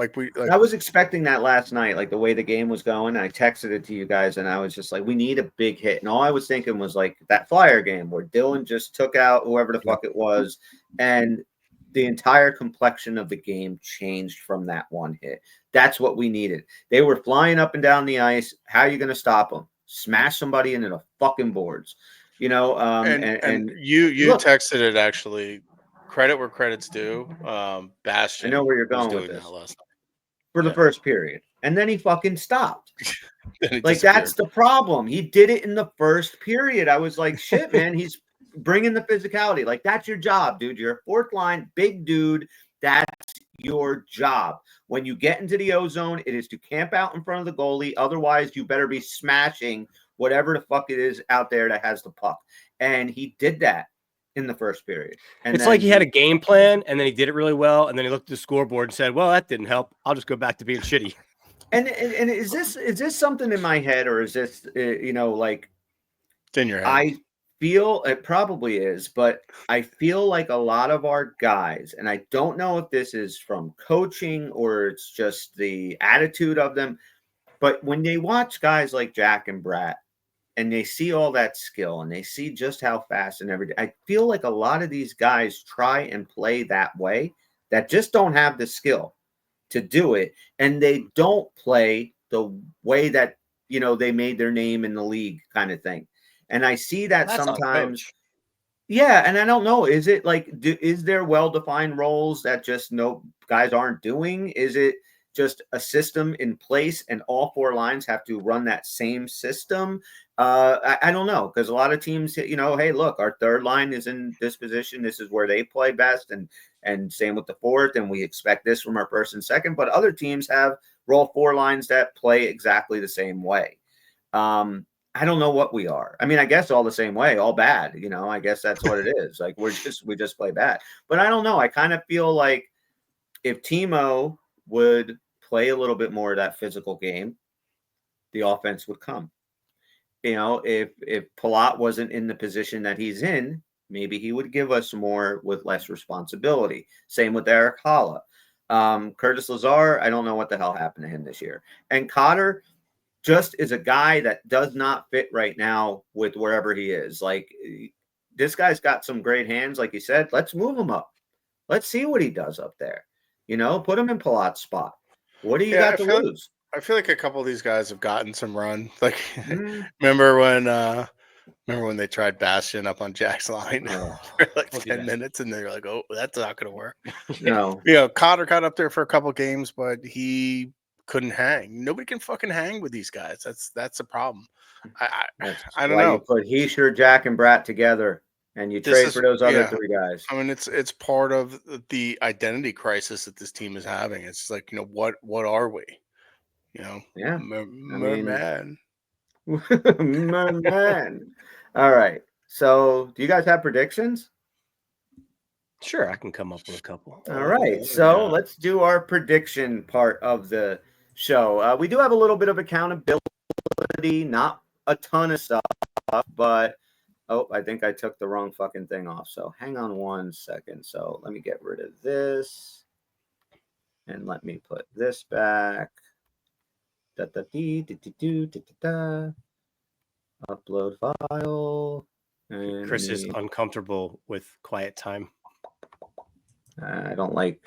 I was expecting that last night, like the way the game was going. I texted it to you guys, and I was just like, we need a big hit. And all I was thinking was like that Flyer game where Dylan just took out whoever the fuck it was, and the entire complexion of the game changed from that one hit. That's what we needed. They were flying up and down the ice. How are you going to stop them? Smash somebody into the fucking boards, you know? And you look, texted it actually. Credit where credit's due. Bastion. I know where you're was going with doing this. that last night. For the first period, and then he fucking stopped. Then he Like that's the problem. He did it in the first period. I was like, shit, man. He's bringing the physicality. Like that's your job, dude. You're a fourth line, big dude. That's your job. When you get into the O-zone, it is to camp out in front of the goalie. Otherwise, you better be smashing whatever the fuck it is out there that has the puck. And he did that in the first period. And it's like he had a game plan, and then he did it really well, and then he looked at the scoreboard and said, "Well, that didn't help. I'll just go back to being shitty." And is this something in my head, or is this like it's in your head? I feel it probably is, but I feel like a lot of our guys, and I don't know if this is from coaching or it's just the attitude of them, but when they watch guys like Jack and Brat, and they see all that skill and they see just how fast and everything, I feel like a lot of these guys try and play that way that just don't have the skill to do it. And they don't play the way that, they made their name in the league kind of thing. And I see that sometimes. Yeah. And I don't know, is it like, is there well-defined roles that just no guys aren't doing? Is it just a system in place and all four lines have to run that same system? I don't know, because a lot of teams, hey, look, our third line is in this position. This is where they play best, and same with the fourth, and we expect this from our first and second. But other teams have roll four lines that play exactly the same way. I don't know what we are. I mean, I guess all the same way, all bad. I guess that's what it is. Like we just play bad. But I don't know. I kind of feel like if Timo would play a little bit more of that physical game, the offense would come. If Palat wasn't in the position that he's in, maybe he would give us more with less responsibility. Same with Eric Holla. Curtis Lazar, I don't know what the hell happened to him this year. And Cotter just is a guy that does not fit right now with wherever he is. Like, this guy's got some great hands, like you said. Let's move him up. Let's see what he does up there. Put him in Palat's spot. What do you got to lose? I feel like a couple of these guys have gotten some run. Like, remember when they tried Bastion up on Jack's line for like 10 minutes, and they're like, "Oh, that's not going to work." No, Cotter got up there for a couple games, but he couldn't hang. Nobody can fucking hang with these guys. That's a problem. I don't know. You put Heischer, Jack, and Brat together, and you trade for those other three guys. I mean, it's part of the identity crisis that this team is having. It's like, what are we? Yeah, man. Man. All right. So, do you guys have predictions? Sure, I can come up with a couple. All right. So, let's do our prediction part of the show. We do have a little bit of accountability, not a ton of stuff, but I think I took the wrong fucking thing off. So, hang on 1 second. So, let me get rid of this and let me put this back. Upload file. And Chris is uncomfortable with quiet time. I don't like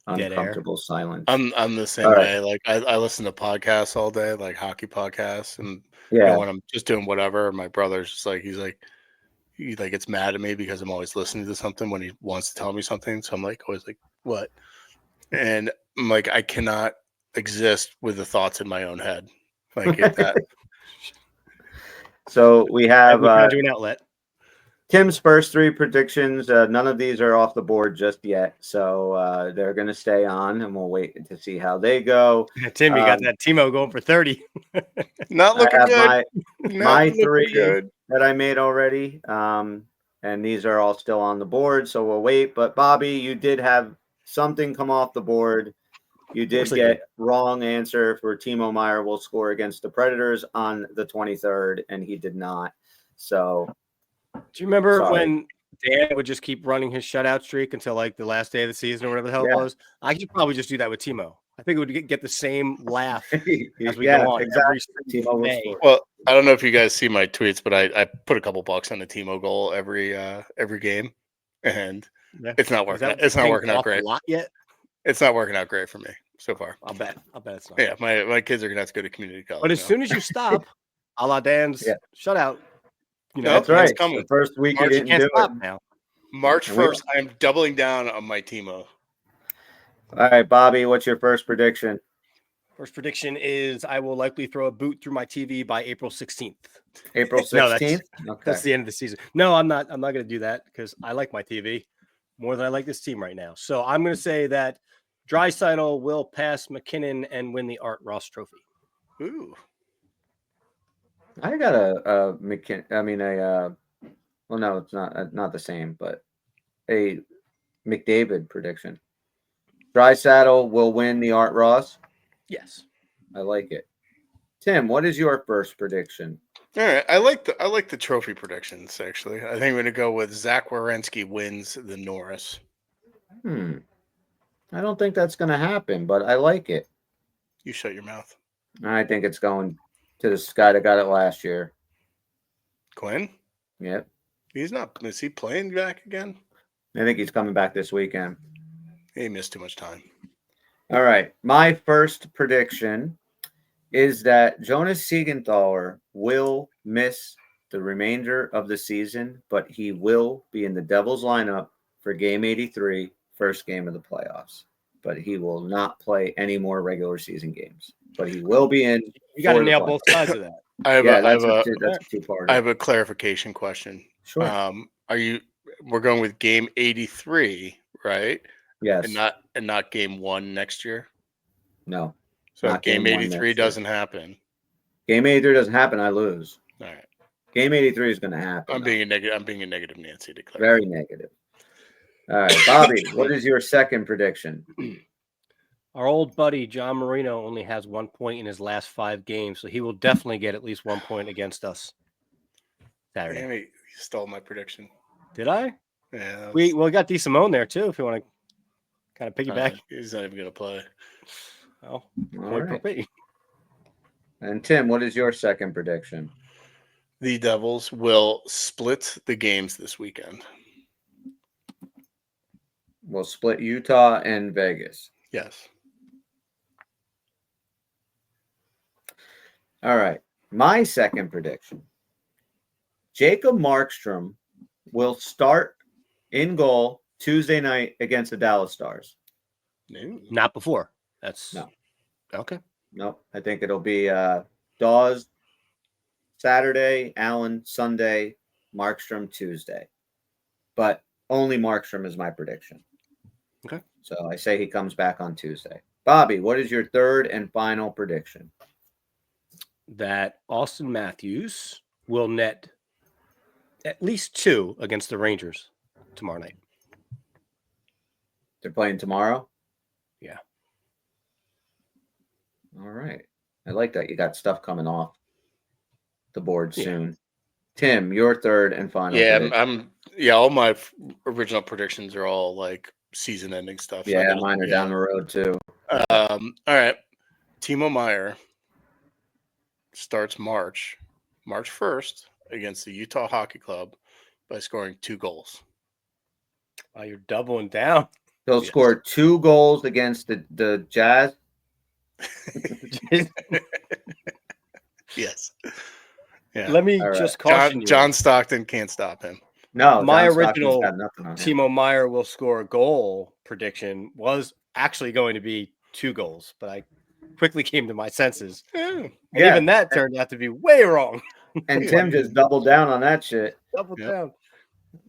uncomfortable silence. I'm the same way. Like I listen to podcasts all day, like hockey podcasts, and when I'm just doing whatever, my brother's just like he gets mad at me because I'm always listening to something when he wants to tell me something. So I'm like always like, what? And I'm like, I cannot exist with the thoughts in my own head. Like that. So we have do an outlet. Tim's first three predictions, none of these are off the board just yet. So they're going to stay on, and we'll wait to see how they go. Tim, you got that Timo going for 30. Not I looking have good. my Not looking three good. that I made already. And these are all still on the board, so we'll wait. But Bobby, you did have something come off the board. You did get wrong answer for Timo Meyer will score against the Predators on the 23rd, and he did not. So, do you remember when Dan would just keep running his shutout streak until like the last day of the season or whatever the hell it was? I could probably just do that with Timo. I think it would get the same laugh as we go on. Exactly. Timo will score. Well, I don't know if you guys see my tweets, but I put a couple bucks on the Timo goal every game, and it's not working. It's not working out great. A lot yet? It's not working out great for me so far. I'll bet it's not. Yeah, my kids are gonna have to go to community college. But as soon as you stop, a la Dan's shutout, that's right. It's coming. The first week March, you didn't do it. Now. March 1st, I'm doubling down on my Timo. All right, Bobby, what's your first prediction? First prediction is I will likely throw a boot through my TV by April 16th. April 16th? That's the end of the season. No, I'm not going to do that because I like my TV more than I like this team right now. So I'm going to say that Draisaitl will pass McKinnon and win the Art Ross Trophy. Ooh. I got a McKinnon. I mean, well, no, it's not the same, but a McDavid prediction. Draisaitl will win the Art Ross. Yes, I like it. Tim, what is your first prediction? All right, I like the trophy predictions actually. I think I'm going to go with Zach Werenski wins the Norris. I don't think that's going to happen, but I like it. You shut your mouth. I think it's going to this guy that got it last year. Quinn? Yep. Is he playing back again? I think he's coming back this weekend. He missed too much time. All right. My first prediction is that Jonas Siegenthaler will miss the remainder of the season, but he will be in the Devils lineup for game 83, first game of the playoffs. But he will not play any more regular season games. But he will be in. You got to nail both sides of that. That's a two-parter. I have a clarification question. Sure. We're going with game 83, right? Yes. And not game 1 next year? No. So if game 83 doesn't happen. Game 83 doesn't happen, I lose. All right. Game 83 is going to happen. I'm being a negative Nancy to clarify. Very negative. All right, Bobby, what is your second prediction? Our old buddy John Marino only has 1 point in his last 5 games, so he will definitely get at least 1 point against us Saturday. Damn it, you stole my prediction. Did I? Yeah. We got DeSimone there too. If you want to kind of piggyback, he's not even going to play. Oh, point per beat. And Tim, what is your second prediction? The Devils will split the games this weekend. We'll split Utah and Vegas. Yes. All right. My second prediction. Jacob Markstrom will start in goal Tuesday night against the Dallas Stars. No. Not before. That's no. Okay. Nope. I think it'll be Dawes Saturday, Allen Sunday, Markstrom Tuesday. But only Markstrom is my prediction. Okay. So I say he comes back on Tuesday. Bobby, what is your third and final prediction? That Austin Matthews will net at least 2 against the Rangers tomorrow night. They're playing tomorrow? Yeah. All right. I like that. You got stuff coming off the board soon. Tim, your third and final prediction. All my original predictions are all like season-ending stuff. Yeah, mine are down the road too. All right. Timo Meyer starts March 1st against the Utah Hockey Club by scoring 2 goals. Wow, you're doubling down. He'll score 2 goals against the Jazz. Yes. Yeah. Let me just caution you. John Stockton can't stop him. No, my original Timo Meyer will score a goal prediction was actually going to be 2 goals, but I quickly came to my senses. And even that turned out to be way wrong. And Tim just doubled down on that shit. Double down.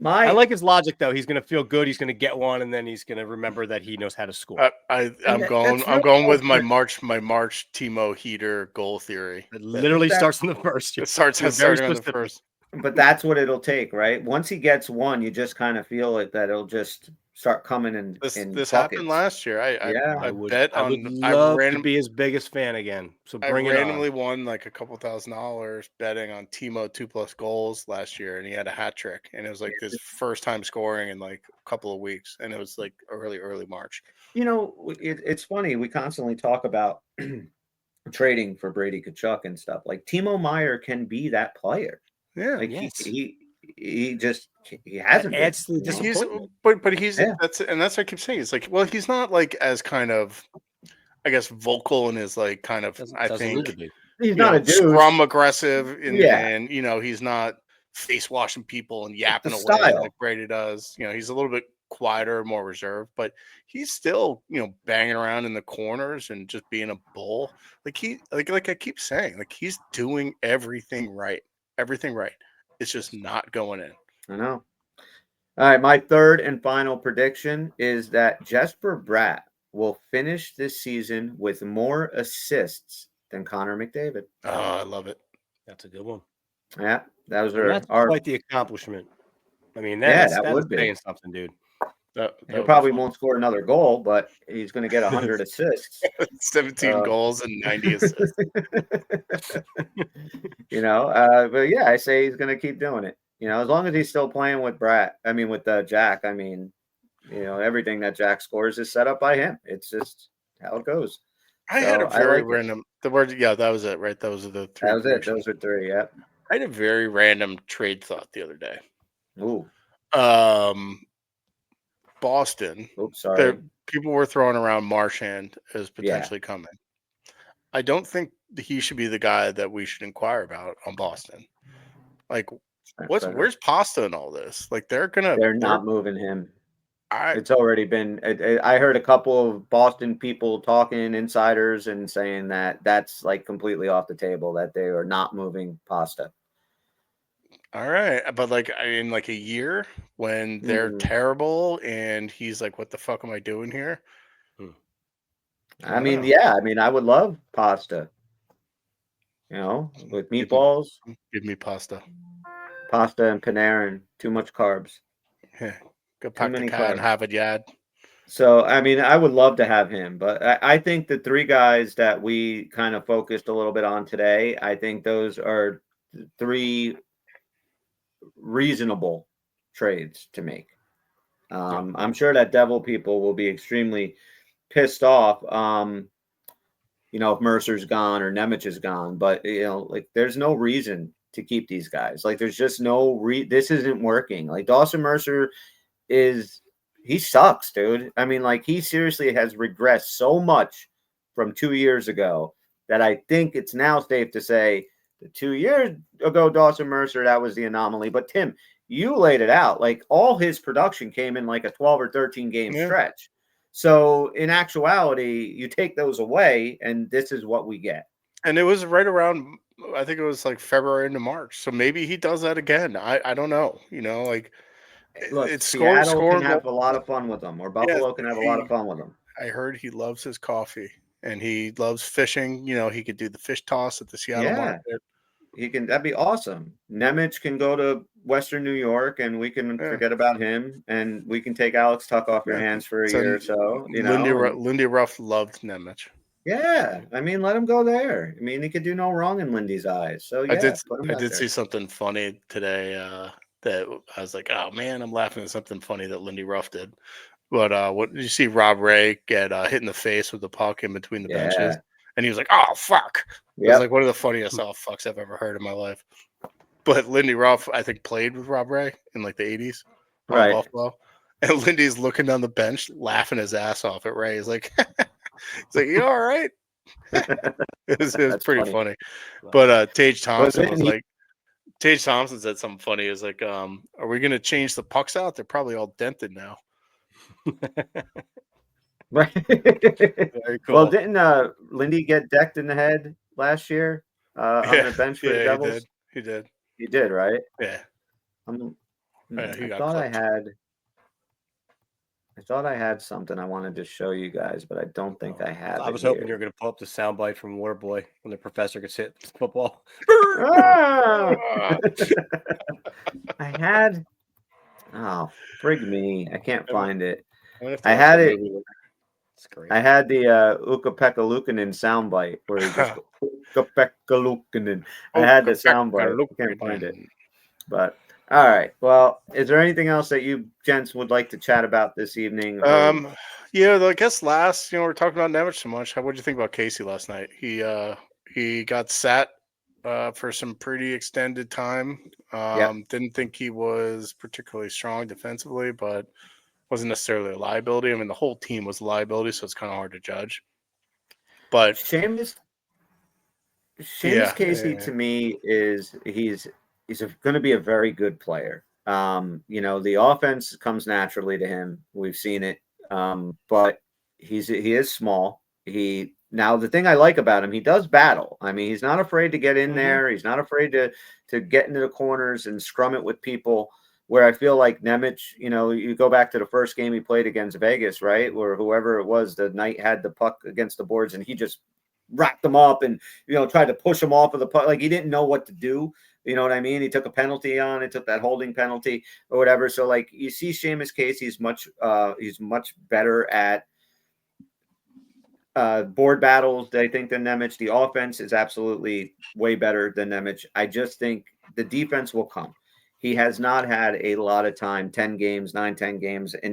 I like his logic though. He's going to feel good. He's going to get one, and then he's going to remember that he knows how to score. I'm going with my March Timo Heater goal theory. It literally starts in the first. It starting on the first. But that's what it'll take, right? Once he gets one, you just kind of feel it that it'll just start coming in. This happened last year. I would love to be his biggest fan again. So bring it on. I randomly won like a couple $1,000 betting on Timo 2+ goals last year, and he had a hat trick, and it was like his first time scoring in like a couple of weeks, and it was like early March. You know, it's funny. We constantly talk about trading for Brady Tkachuk and stuff. Like Timo Meier can be that player. Yeah, like he hasn't. Adds to the disappointment. But he's that's what I keep saying. It's like, well, he's not like as kind of, I guess, vocal in his like kind of. I think he's not a dude. Scrum aggressive, and you know he's not face washing people and yapping away like Brady does. You know, he's a little bit quieter, more reserved, but he's still banging around in the corners and just being a bull. Like like I keep saying, like he's doing everything right. It's just not going in. I know. All right, my third and final prediction is that Jesper Bratt will finish this season with more assists than Connor McDavid. Oh, I love it. That's a good one. Yeah, that's quite the accomplishment. I mean, that would be saying something, dude. He probably won't score another goal, but he's going to get 100 assists. 17 goals and 90 assists. But yeah, I say he's going to keep doing it. As long as he's still playing with Jack. Everything that Jack scores is set up by him. It's just how it goes. I had a very random. The word, yeah, that was it, right? Those are the three. That was it. Those are three. Yeah. I had a very random trade thought the other day. Ooh. Boston. Oops, sorry. People were throwing around Marchand as potentially coming. I don't think he should be the guy that we should inquire about on Boston. Like, where's Pasta in all this? Like, they're not moving him. It's already been. I heard a couple of Boston people talking, insiders, and saying that that's like completely off the table. That they are not moving Pasta. All right, but like in like a year when they're terrible, and he's like, "What the fuck am I doing here?" I mean, I would love Pasta. With meatballs. Give me pasta. Pasta and Panarin. Too much carbs. Yeah, go pack the cat and have it, Yad. So, I mean, I would love to have him, but I think the three guys that we kind of focused a little bit on today, I think those are three reasonable trades to make. I'm sure that Devil people will be extremely pissed off, if Mercer's gone or Nemec is gone, but there's no reason to keep these guys. Like, there's just this isn't working. Like, Dawson Mercer he sucks, dude. I mean, like, he seriously has regressed so much from 2 years ago that I think it's now safe to say 2 years ago, Dawson Mercer, that was the anomaly. But Tim, you laid it out. Like, all his production came in like a 12 or 13 game stretch. So in actuality, you take those away, and this is what we get. And it was right around, I think it was like February into March. So maybe he does that again. I don't know. Look, it's Seattle can have a lot of fun with them, or Buffalo can have a lot of fun with them. I heard he loves his coffee, and he loves fishing. He could do the fish toss at the Seattle market. That'd be awesome. Nemec can go to Western New York, and we can forget about him, and we can take Alex Tuck off your hands for a year or so. Lindy Ruff loved Nemec. Yeah, I mean, let him go there. I mean, he could do no wrong in Lindy's eyes. So yeah, I did see something funny today that I was like, oh man, I'm laughing at something funny that Lindy Ruff did. But what did you see Rob Ray get hit in the face with the puck in between the benches? And he was like, oh, fuck. It was like one of the funniest oh, fucks I've ever heard in my life. But Lindy Ruff, I think, played with Rob Ray in like the 80s. Right. Buffalo. And Lindy's looking down the bench, laughing his ass off at Ray. He's like, you all right? it was pretty funny. But Tage Thompson was like, Tage Thompson said something funny. He was like, are we going to change the pucks out? They're probably all dented now. Right. Very cool. Well, didn't Lindy get decked in the head last year on the bench for the Devils? He did. He did, right? Yeah. He I got thought clipped. I thought I had something I wanted to show you guys, but I don't think I have I it was hoping you here. were going to pull up the soundbite from Waterboy when the professor could hit the football. Ah! I had. Oh, frig me! I can't find it. I'm gonna have to I watch had that it. movie. It's great. I had the Ukapeka Lukanen soundbite where he just Ukapeka Lukanen. I had the soundbite. I can't find it. But all right. Well, is there anything else that you gents would like to chat about this evening? Yeah, I guess last, we're talking about Nemec so much. What did you think about Casey last night? He got sat for some pretty extended time. Didn't think he was particularly strong defensively, but wasn't necessarily a liability. I mean, the whole team was a liability, so it's kind of hard to judge. But Seamus yeah, Casey to me is he's going to be a very good player. The offense comes naturally to him. We've seen it. But he is small. Now the thing I like about him, he does battle. I mean, he's not afraid to get in there. He's not afraid to get into the corners and scrum it with people. Where I feel like Nemec, you go back to the first game he played against Vegas, right? Where whoever it was, the Knight had the puck against the boards and he just wrapped them up and, tried to push them off of the puck. Like he didn't know what to do. You know what I mean? He took a penalty on it, took that holding penalty or whatever. So like you see Seamus Casey, he's much better at board battles, I think, than Nemec. The offense is absolutely way better than Nemec. I just think the defense will come. He has not had a lot of time, 10 games in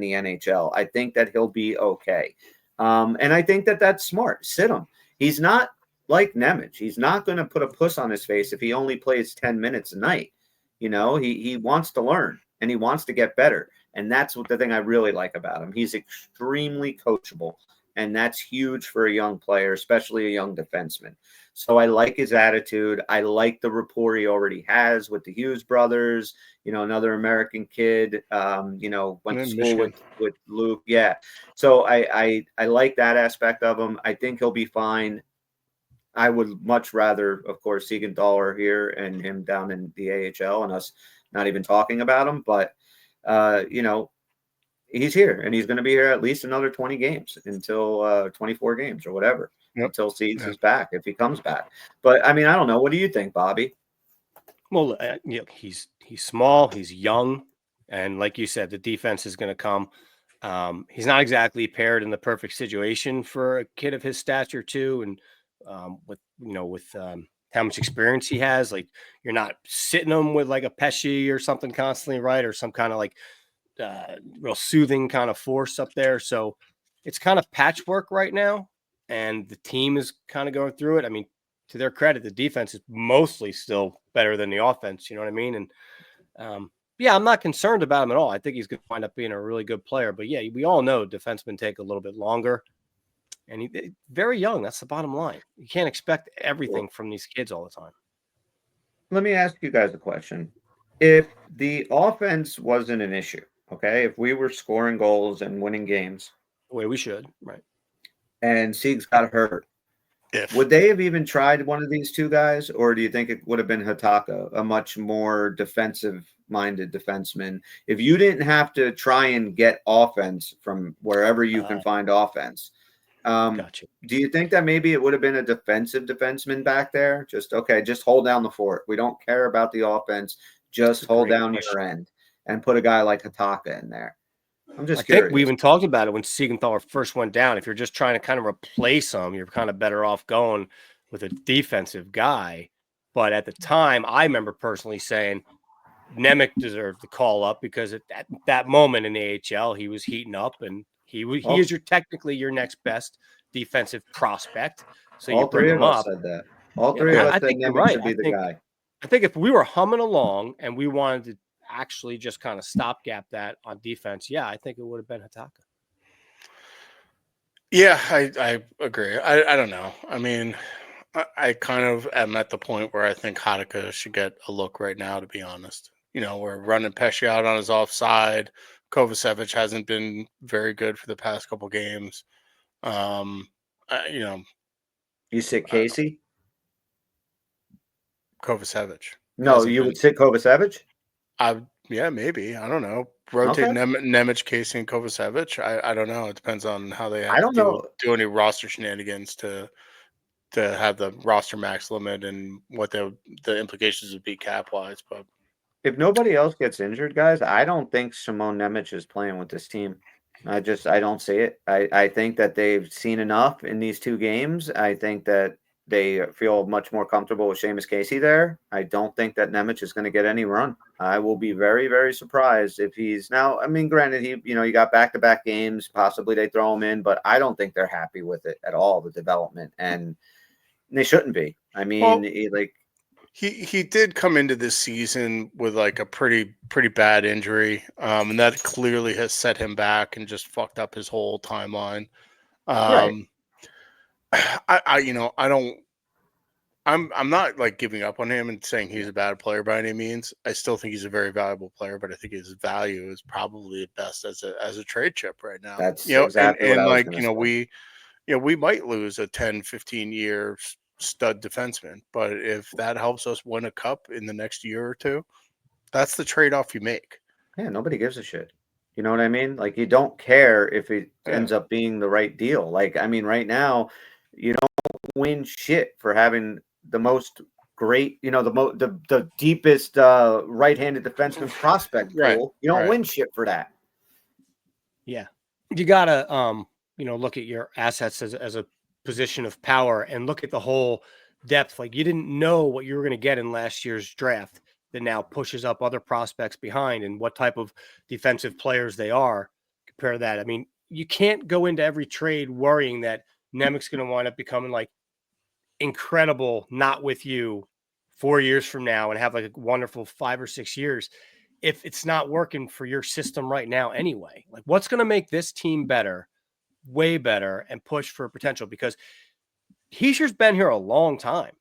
the NHL. I think that he'll be okay. And I think that that's smart. Sit him. He's not like Nemec. He's not going to put a puss on his face if he only plays 10 minutes a night. He wants to learn and he wants to get better. And that's what the thing I really like about him. He's extremely coachable. And that's huge for a young player, especially a young defenseman. So I like his attitude. I like the rapport he already has with the Hughes brothers, another American kid, went to school with Luke. Yeah. So I like that aspect of him. I think he'll be fine. I would much rather, of course, Siegenthaler here and him down in the AHL and us not even talking about him. But, he's here and he's going to be here at least another 20 games until 24 games or whatever until Siegs is back, if he comes back. But I mean, I don't know. What do you think, Bobby? Well, he's small, he's young, and like you said, the defense is going to come. He's not exactly paired in the perfect situation for a kid of his stature too. And with how much experience he has, like you're not sitting him with like a Pesci or something constantly, right? Or some kind of like real soothing kind of force up there. So it's kind of patchwork right now. And the team is kind of going through it. I mean, to their credit, the defense is mostly still better than the offense. You know what I mean? And I'm not concerned about him at all. I think he's going to wind up being a really good player. But yeah, we all know defensemen take a little bit longer. And he's very young. That's the bottom line. You can't expect everything from these kids all the time. Let me ask you guys a question. If the offense wasn't an issue, okay, if we were scoring goals and winning games, the way we should, right? And Siegs got hurt, would they have even tried one of these two guys, or do you think it would have been Hataka, a much more defensive-minded defenseman? If you didn't have to try and get offense from wherever you can find offense, gotcha. Do you think that maybe it would have been a defensive defenseman back there? Just hold down the fort. We don't care about the offense. Just hold down your end and put a guy like Hataka in there. I'm just curious. I think we even talked about it when Siegenthaler first went down. If you're just trying to kind of replace him, you're kind of better off going with a defensive guy. But at the time, I remember personally saying Nemec deserved the call up because at that moment in the AHL, he was heating up and he is technically your next best defensive prospect. So you bring him up. Said that. All three of us said Nemec should be the guy. I think if we were humming along and we wanted to actually just kind of stopgap that on defense, I think it would have been Hataka. Yeah, I agree. I don't know. I mean, I kind of am at the point where I think Hataka should get a look right now, to be honest. We're running Pesci out on his offside. Kovacevic hasn't been very good for the past couple games. You sit Casey? Kovacevic. No, you would sit Kovacevic? Yeah, maybe. I don't know. Rotate Okay. Nemec, Casey, and Kovacevic. I don't know. It depends on how they have I to don't know. do any roster shenanigans to have the roster max limit and what the implications would be cap wise. But If nobody else gets injured, guys, I don't think Simone Nemec is playing with this team. I don't see it. I think that they've seen enough in these 2 games. I think that they feel much more comfortable with Seamus Casey there. I don't think that Nemec is going to get any run. I will be very, very surprised if he's now. I mean, granted, he got back-to-back games. Possibly they throw him in, but I don't think they're happy with it at all. The development, and they shouldn't be. I mean, he did come into this season with like a pretty bad injury, and that clearly has set him back and just fucked up his whole timeline. Right. I don't. I'm not like giving up on him and saying he's a bad player by any means. I still think he's a very valuable player, but I think his value is probably at best as a trade chip right now. That's exactly what and I was like going to say. we might lose a 10, 15 year stud defenseman, but if that helps us win a cup in the next year or two, that's the trade off you make. Yeah, nobody gives a shit. You know what I mean? Like, you don't care if it ends up being the right deal. Like, I mean, right now, you don't win shit for having the most great, the deepest right-handed defenseman prospect pool. Right, You don't right. win shit for that. Yeah. You gotta look at your assets as a position of power and look at the whole depth. Like, you didn't know what you were going to get in last year's draft that now pushes up other prospects behind and what type of defensive players they are. Compare that. I mean, you can't go into every trade worrying that Nemec's going to wind up becoming like incredible, not with you 4 years from now and have like a wonderful 5 or 6 years if it's not working for your system right now anyway. Like, what's going to make this team better, way better, and push for potential? Because Heischer's been here a long time.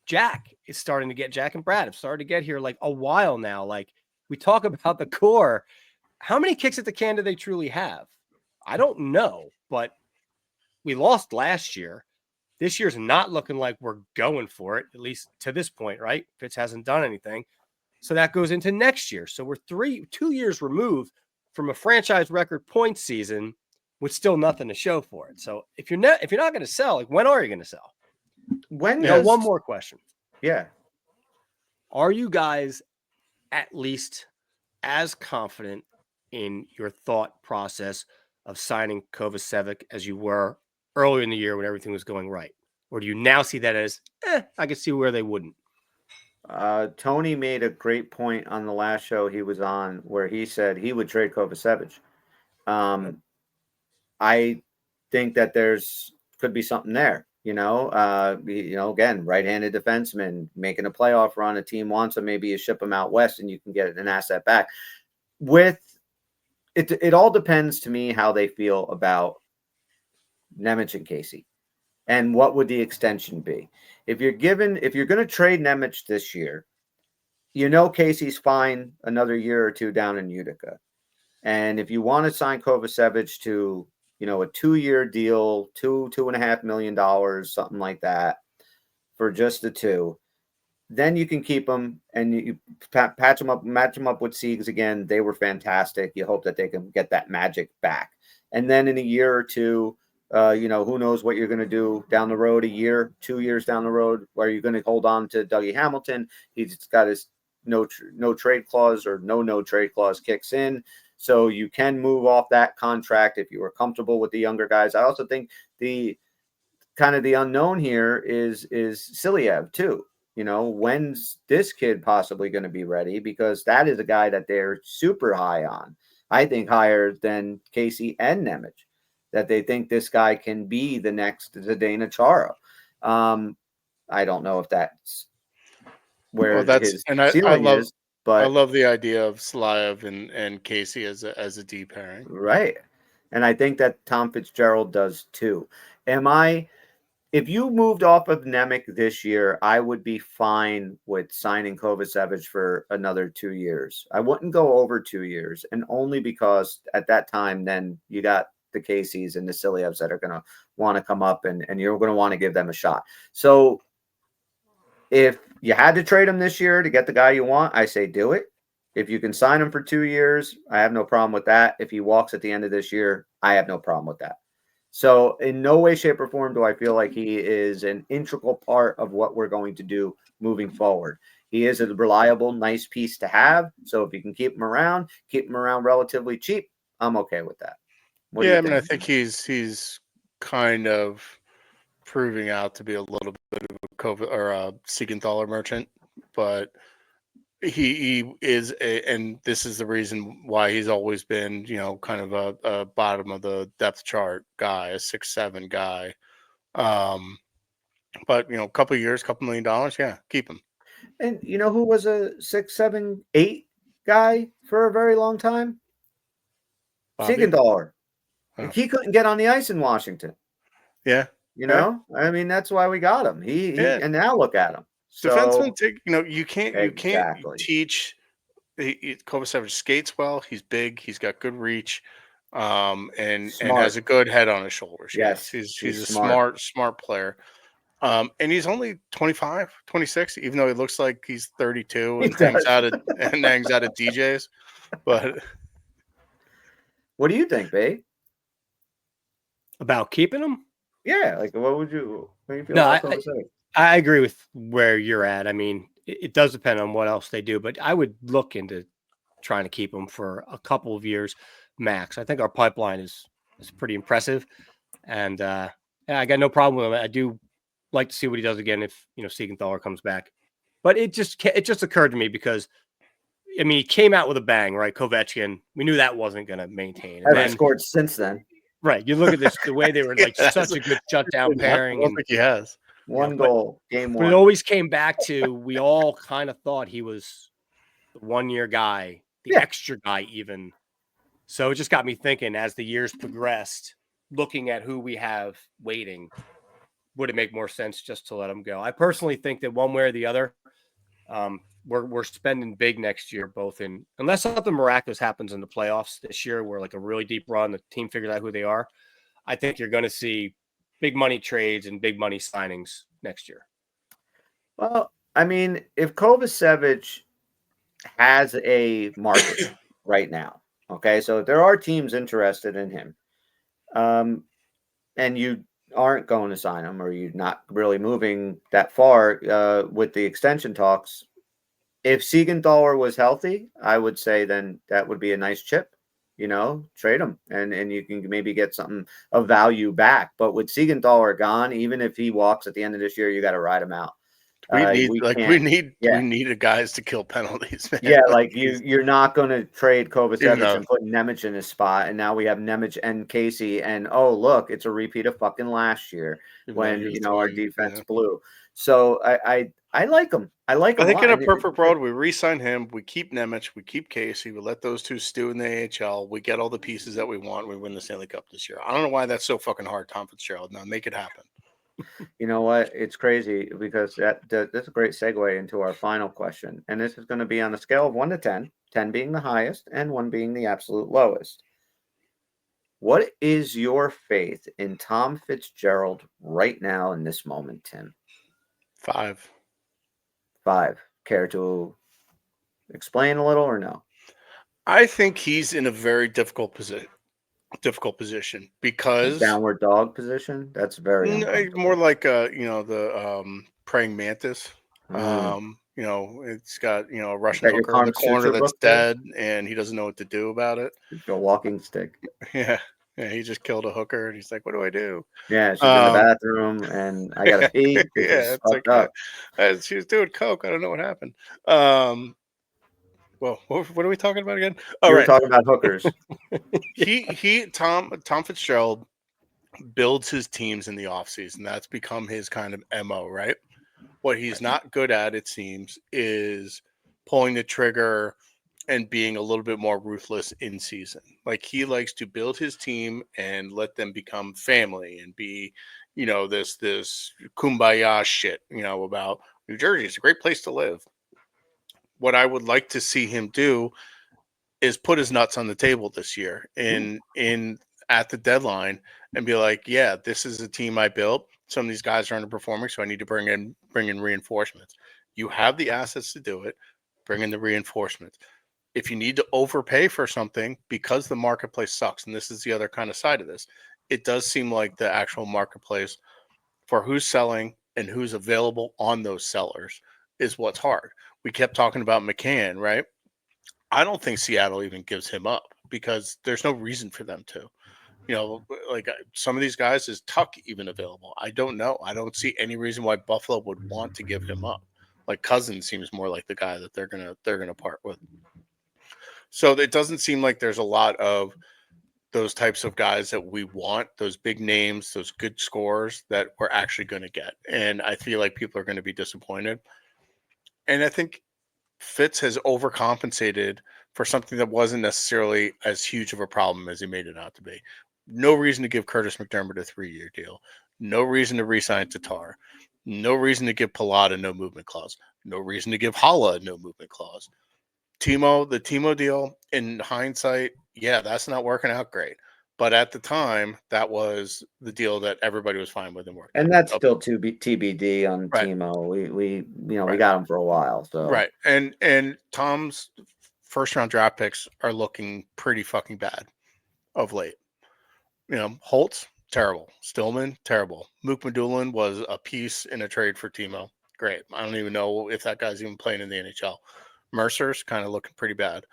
Jack and Brad have started to get here like a while now. Like, we talk about the core. How many kicks at the can do they truly have? I don't know, but we lost last year. This year's not looking like we're going for it, at least to this point, right? Fitz hasn't done anything. So that goes into next year. So we're 2 years removed from a franchise record point season with still nothing to show for it. So if you're not going to sell, like, when are you going to sell? One more question. Yeah. Are you guys at least as confident in your thought process of signing Kovacevic as you were earlier in the year when everything was going right? Or do you now see that as, I can see where they wouldn't? Tony made a great point on the last show he was on where he said he would trade Kovacevic. I think that could be something there. Again, right-handed defenseman making a playoff run. A team wants him, maybe you ship him out west and you can get an asset back. It all depends to me how they feel about Nemec and Casey, and what would the extension be. If you're going to trade Nemec this year, Casey's fine another year or two down in Utica, and if you want to sign Kovacevic to a 2-year deal, $2.5 million, something like that, for just the 2, then you can keep them and you match them up with Siegs again. They were fantastic. You hope that they can get that magic back. And then in a year or two, who knows what you're going to do down the road, 2 years down the road, where you're going to hold on to Dougie Hamilton. He's got his no trade clause or no trade clause kicks in. So you can move off that contract if you were comfortable with the younger guys. I also think the unknown here is Siliev too. When's this kid possibly going to be ready? Because that is a guy that they're super high on. I think higher than Casey and Nemec, that they think this guy can be the next Zdeno Chara. I don't know if that's where his ceiling is. But I love the idea of Siliev and Casey as a D pairing. Right. And I think that Tom Fitzgerald does too. If you moved off of Nemec this year, I would be fine with signing Kovacevic for another 2 years. I wouldn't go over 2 years, and only because at that time, then you got the Caseys and the Silievs that are going to want to come up and you're going to want to give them a shot. So if you had to trade him this year to get the guy you want, I say do it. If you can sign him for 2 years, I have no problem with that. If he walks at the end of this year, I have no problem with that. So in no way, shape, or form do I feel like he is an integral part of what we're going to do moving forward. He is a reliable, nice piece to have. So if you can keep him around relatively cheap, I'm okay with that. What do Yeah, you I mean, think? I think he's kind of proving out to be a little bit of a COVID or a Siegenthaler merchant, but he is and this is the reason why he's always been, kind of a bottom of the depth chart guy, a 6'7" guy. But a couple of years, couple $1 million, yeah, keep him. And you know who was a 6, 7, 8 guy for a very long time? Bobby? Siegenthaler. Oh. He couldn't get on the ice in Washington. Yeah. I mean, that's why we got him. He and now look at him. Defensemen So take, you can't exactly. teach. Kovacevic skates well. He's big. He's got good reach, and has a good head on his shoulders. Yes, he's a smart player. And he's only 25, 26, even though he looks like he's 32 and hangs out at DJs. But what do you think, babe? About keeping him? Yeah, like what do you feel No, about Kovacevic? I agree with where you're at. I mean, it does depend on what else they do, but I would look into trying to keep him for a couple of years max. I think our pipeline is pretty impressive, and yeah, I got no problem with him. I do like to see what he does again if Siegenthaler comes back. But it just occurred to me because I mean he came out with a bang, right? Kovacic, we knew that wasn't going to maintain. And Hasn't scored since then. Right, you look at this the way they were like such a good shutdown pairing. I don't think he has one goal game one. But it always came back to we all kind of thought he was the 1-year guy, the extra guy even. So it just got me thinking as the years progressed, looking at who we have waiting, would it make more sense just to let him go? I personally think that one way or the other, we're spending big next year, both in unless something miraculous happens in the playoffs this year, where like a really deep run, the team figures out who they are. I think you're going to see big money trades and big money signings next year. Well, I mean, if Kovacevic has a market right now, okay, so if there are teams interested in him, and you aren't going to sign him or you're not really moving that far with the extension talks, if Siegenthaler was healthy, I would say then that would be a nice chip. Trade him and you can maybe get something of value back. But with Siegenthaler gone, even if he walks at the end of this year, you got to ride him out. We need a guys to kill penalties, man. Yeah, like you're not going to trade Kovacevic and put Nemec in his spot, and now we have Nemec and Casey, and oh look, it's a repeat of fucking last year when our defense blew. So I like him. I think in a perfect world, we re-sign him, we keep Nemec, we keep Casey, we let those two stew in the AHL, we get all the pieces that we want, we win the Stanley Cup this year. I don't know why that's so fucking hard, Tom Fitzgerald. Now make it happen. You know what? It's crazy because that's a great segue into our final question. And this is going to be on a scale of 1 to 10, 10 being the highest and 1 being the absolute lowest. What is your faith in Tom Fitzgerald right now in this moment, Tim? 5. Care to explain a little or no? I think he's in a very difficult position because downward dog position. That's very more like the praying mantis. It's got a Russian hooker in the corner that's dead, and he doesn't know what to do about it. It's a walking stick. Yeah, he just killed a hooker, and he's like, "What do I do?" Yeah, she's in the bathroom, and I gotta pee. Yeah, it's like she was doing coke. I don't know what happened. Well, what are we talking about again? We're talking about hookers. Tom Fitzgerald builds his teams in the offseason. That's become his kind of MO, right? What he's not good at, it seems, is pulling the trigger and being a little bit more ruthless in season. Like he likes to build his team and let them become family and be, this kumbaya shit, about New Jersey. It's a great place to live. What I would like to see him do is put his nuts on the table this year at the deadline and be like, yeah, this is a team I built. Some of these guys are underperforming, so I need to bring in reinforcements. You have the assets to do it. Bring in the reinforcements. if you need to overpay for something because the marketplace sucks, and this is the other kind of side of this, it does seem like the actual marketplace for who's selling and who's available on those sellers is what's hard. We kept talking about McCann, right? I don't think Seattle even gives him up because there's no reason for them to. Like some of these guys, is Tuck even available? I don't know. I don't see any reason why Buffalo would want to give him up. Like Cousins seems more like the guy that they're gonna part with. So it doesn't seem like there's a lot of those types of guys that we want, those big names, those good scores that we're actually going to get. And I feel like people are going to be disappointed. And I think Fitz has overcompensated for something that wasn't necessarily as huge of a problem as he made it out to be. No reason to give Curtis McDermott a 3-year deal. No reason to re-sign Tatar. No reason to give Pilata no movement clause. No reason to give Hala a no movement clause. The Timo deal, in hindsight, yeah, that's not working out great. But at the time, that was the deal that everybody was fine with and working. And that's still TBD on right. Timo. We we got him for a while. So right. And Tom's first round draft picks are looking pretty fucking bad of late. Holtz, terrible. Stillman, terrible. Mook Medulin was a piece in a trade for Timo. Great. I don't even know if that guy's even playing in the NHL. Mercer's kind of looking pretty bad.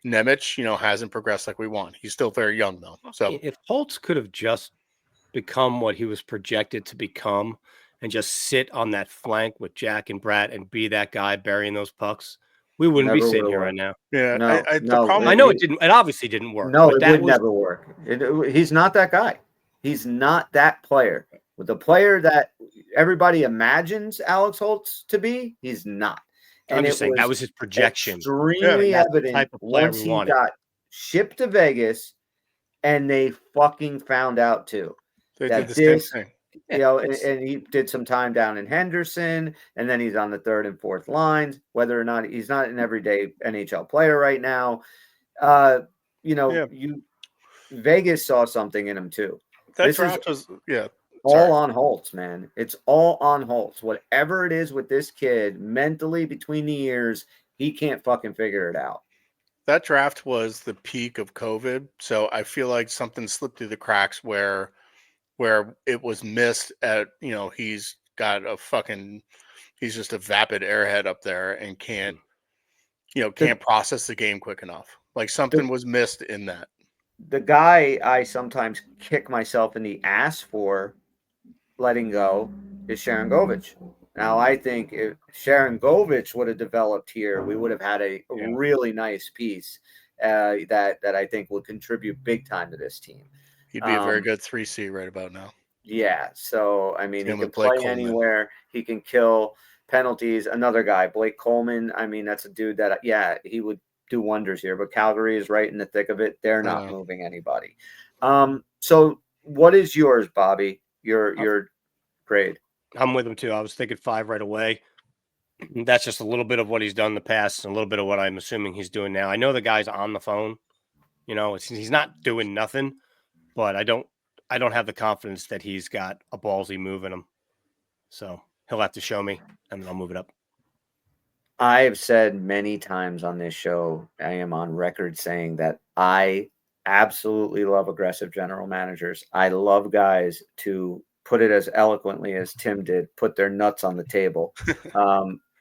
Nemec, hasn't progressed like we want. He's still very young, though. So if Holtz could have just become what he was projected to become and just sit on that flank with Jack and Brat and be that guy burying those pucks, we wouldn't be sitting here right now. Yeah, the problem. I know it didn't. It obviously didn't work. No, but it would never work. He's not that guy. He's not that player. With the player that everybody imagines Alex Holtz to be, he's not. And I'm just saying that was his projection. Extremely evident once he got shipped to Vegas, and they fucking found out too. They did the same thing. And he did some time down in Henderson, and then he's on the third and fourth lines. Whether or not he's not an everyday NHL player right now, Vegas saw something in him too. That draft was all on Holtz, man. It's all on Holtz. Whatever it is with this kid, mentally between the ears, he can't fucking figure it out. That draft was the peak of COVID, so I feel like something slipped through the cracks where it was missed at, he's just a vapid airhead up there and can't process the game quick enough. Like something was missed in that. The guy I sometimes kick myself in the ass for letting go is Sharon Govich. Now, I think if Sharon Govich would have developed here, we would have had a really nice piece that I think will contribute big time to this team. He'd be a very good 3C right about now. Yeah. So, I mean, he can play anywhere. He can kill penalties. Another guy, Blake Coleman. I mean, that's a dude that, he would do wonders here. But Calgary is right in the thick of it. They're not moving anybody. So, what is yours, Bobby? Your grade? I'm with him too. I was thinking 5 right away. That's just a little bit of what he's done in the past and a little bit of what I'm assuming he's doing now. I know the guy's on the phone. He's not doing nothing, but I don't have the confidence that he's got a ballsy move in him. So he'll have to show me, and then I'll move it up. I have said many times on this show, I am on record saying that I absolutely love aggressive general managers. I love guys, to put it as eloquently as Tim did, put their nuts on the table.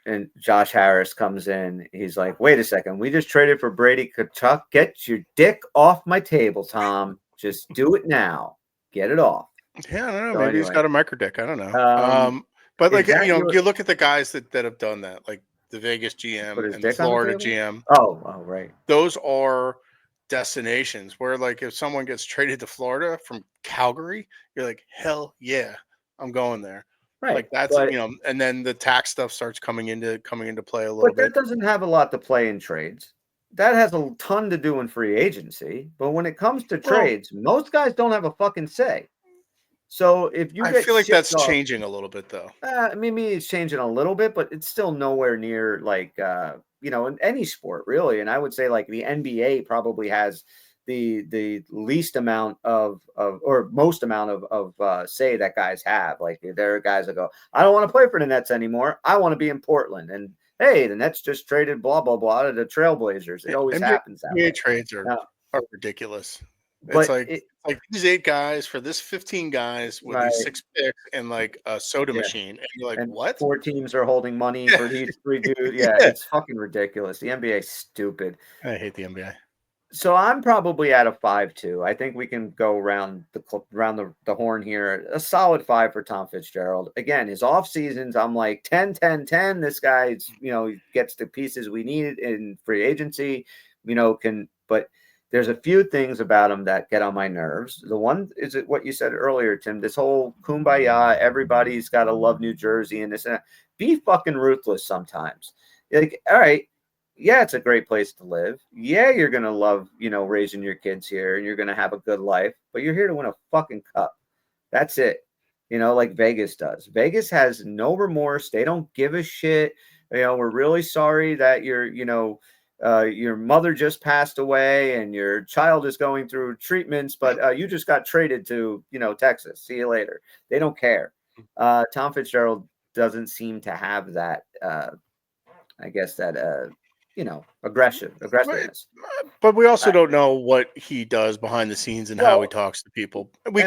And Josh Harris comes in. He's like, wait a second. We just traded for Brady Tkachuk. Get your dick off my table, Tom. Just do it now. Get it off. Yeah, I don't know. Maybe he's got a micro dick. I don't know. But like, you look at the guys that have done that, like the Vegas GM and the Florida GM. Oh, right. Those are destinations where, like, if someone gets traded to Florida from Calgary, you're like, hell yeah, I'm going there. Right. Like that's, and then the tax stuff starts coming into play a little bit. But that doesn't have a lot to play in trades. That has a ton to do in free agency. But when it comes to trades, most guys don't have a fucking say. So if you, I feel like that's changing a little bit, though. Maybe it's changing a little bit, but it's still nowhere near like in any sport really. And I would say like the NBA probably has the least amount of or most amount of say that guys have. Like there are guys that go, I don't want to play for the Nets anymore. I want to be in Portland, and hey, the Nets just traded blah blah blah to the Trailblazers. It always happens that way. Trades are Uh, ridiculous. but It's like these 8 guys for this 15 guys with these 6 picks and like a soda machine, and you're like, and what? 4 teams are holding money for these 3 dudes. Yeah, it's fucking ridiculous. The NBA is stupid. I hate the NBA. So I'm probably at a 5-2. I think we can go around the horn here. A solid 5 for Tom Fitzgerald. Again, his off seasons, I'm like 10, 10, 10. This guy's, gets the pieces we need in free agency, but there's a few things about him that get on my nerves. The one is what you said earlier, Tim, this whole kumbaya, everybody's got to love New Jersey and this and that. Be fucking ruthless sometimes. Like, all right, yeah, it's a great place to live. Yeah, you're going to love, raising your kids here and you're going to have a good life, but you're here to win a fucking cup. That's it. Like Vegas does. Vegas has no remorse. They don't give a shit. We're really sorry that your mother just passed away and your child is going through treatments, but you just got traded to, Texas. See you later. They don't care. Tom Fitzgerald doesn't seem to have that, aggressiveness. But we also don't know what he does behind the scenes and how he talks to people. We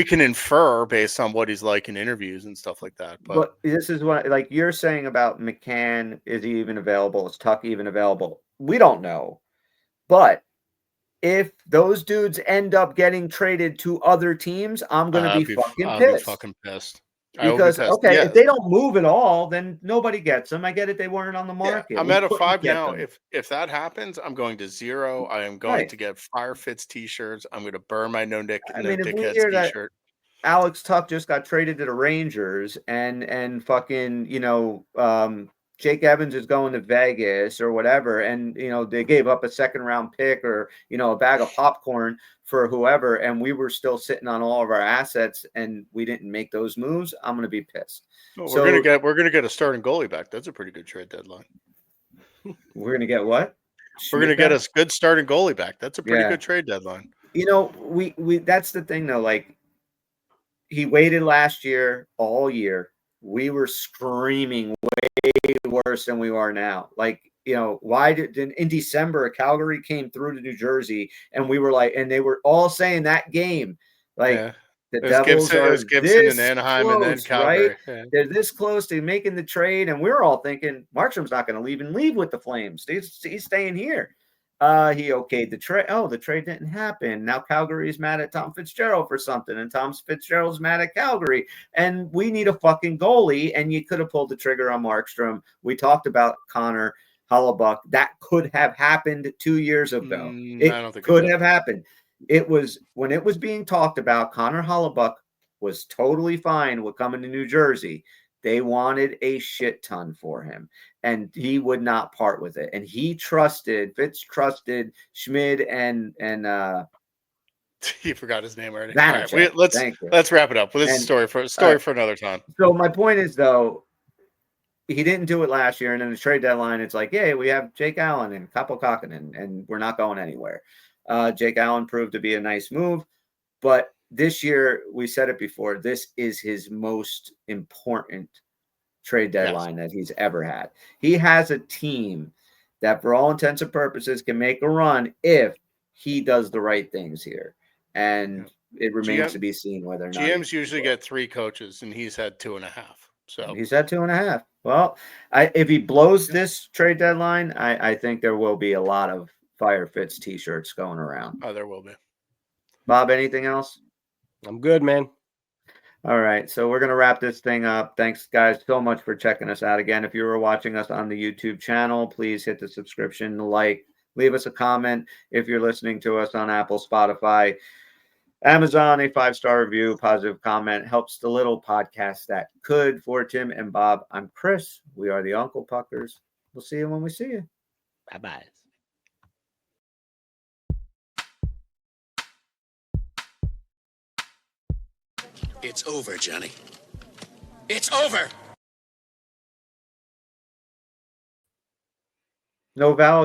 can infer based on what he's like in interviews and stuff like that. But this is what, like you're saying about McCann, is he even available? Is Tuck even available? We don't know. But if those dudes end up getting traded to other teams, I'm going to be fucking pissed. Be fucking pissed. Because if they don't move at all, then nobody gets them. I get it; they weren't on the market. I'm at a 5 now. If that happens, I'm going to 0. I am going to get Fire Fitz t-shirts. I'm going to burn my no dickheads t-shirt. Alex Tuck just got traded to the Rangers, and fucking Jake Evans is going to Vegas or whatever, and they gave up a 2nd-round pick or a bag of popcorn for whoever, and we were still sitting on all of our assets and we didn't make those moves. I'm going to be pissed. Well, we're going to get a starting goalie back. That's a pretty good trade deadline. We're going to get what? We're going to get a good starting goalie back. That's a pretty good trade deadline. We that's the thing though. Like, he waited last year all year. We were screaming way worse than we are now. Like, why did in December Calgary came through to New Jersey and we were like, and they were all saying that game, like the Devils are Gibson and Anaheim close, and then Calgary. Right? Yeah. They're this close to making the trade, and we were all thinking Markstrom's not going to leave with the Flames. He's staying here. He okayed the trade. Oh, the trade didn't happen. Now Calgary's mad at Tom Fitzgerald for something, and Tom Fitzgerald's mad at Calgary. And we need a fucking goalie, and you could have pulled the trigger on Markstrom. We talked about Connor Hellebuyck. That could have happened 2 years ago. It could have happened. It was when it was being talked about, Connor Hellebuyck was totally fine with coming to New Jersey. They wanted a shit ton for him, and he would not part with it. And Fitz trusted Schmid and he forgot his name already. Right, let's wrap it up. Well, this is a story for another time. So my point is, though, he didn't do it last year, and in the trade deadline, it's like, yeah, we have Jake Allen and Kaapo Kähkönen, and we're not going anywhere. Jake Allen proved to be a nice move, but this year, we said it before, this is his most important trade deadline that he's ever had. He has a team that, for all intents and purposes, can make a run if he does the right things here. And it remains to be seen whether or not. GMs usually get 3 coaches, and he's had 2.5. So he's had 2.5. Well, if he blows this trade deadline, I think there will be a lot of Fire Fitz t-shirts going around. Oh, there will be. Bob, anything else? I'm good, man. All right, so we're going to wrap this thing up. Thanks, guys, so much for checking us out. Again, if you were watching us on the YouTube channel, please hit the subscription, like, leave us a comment. If you're listening to us on Apple, Spotify, Amazon, a 5-star review, positive comment helps the little podcast that could. For Tim and Bob, I'm Chris. We are the Uncle Puckers. We'll see you when we see you. Bye-bye. It's over, Johnny. It's over! No vowel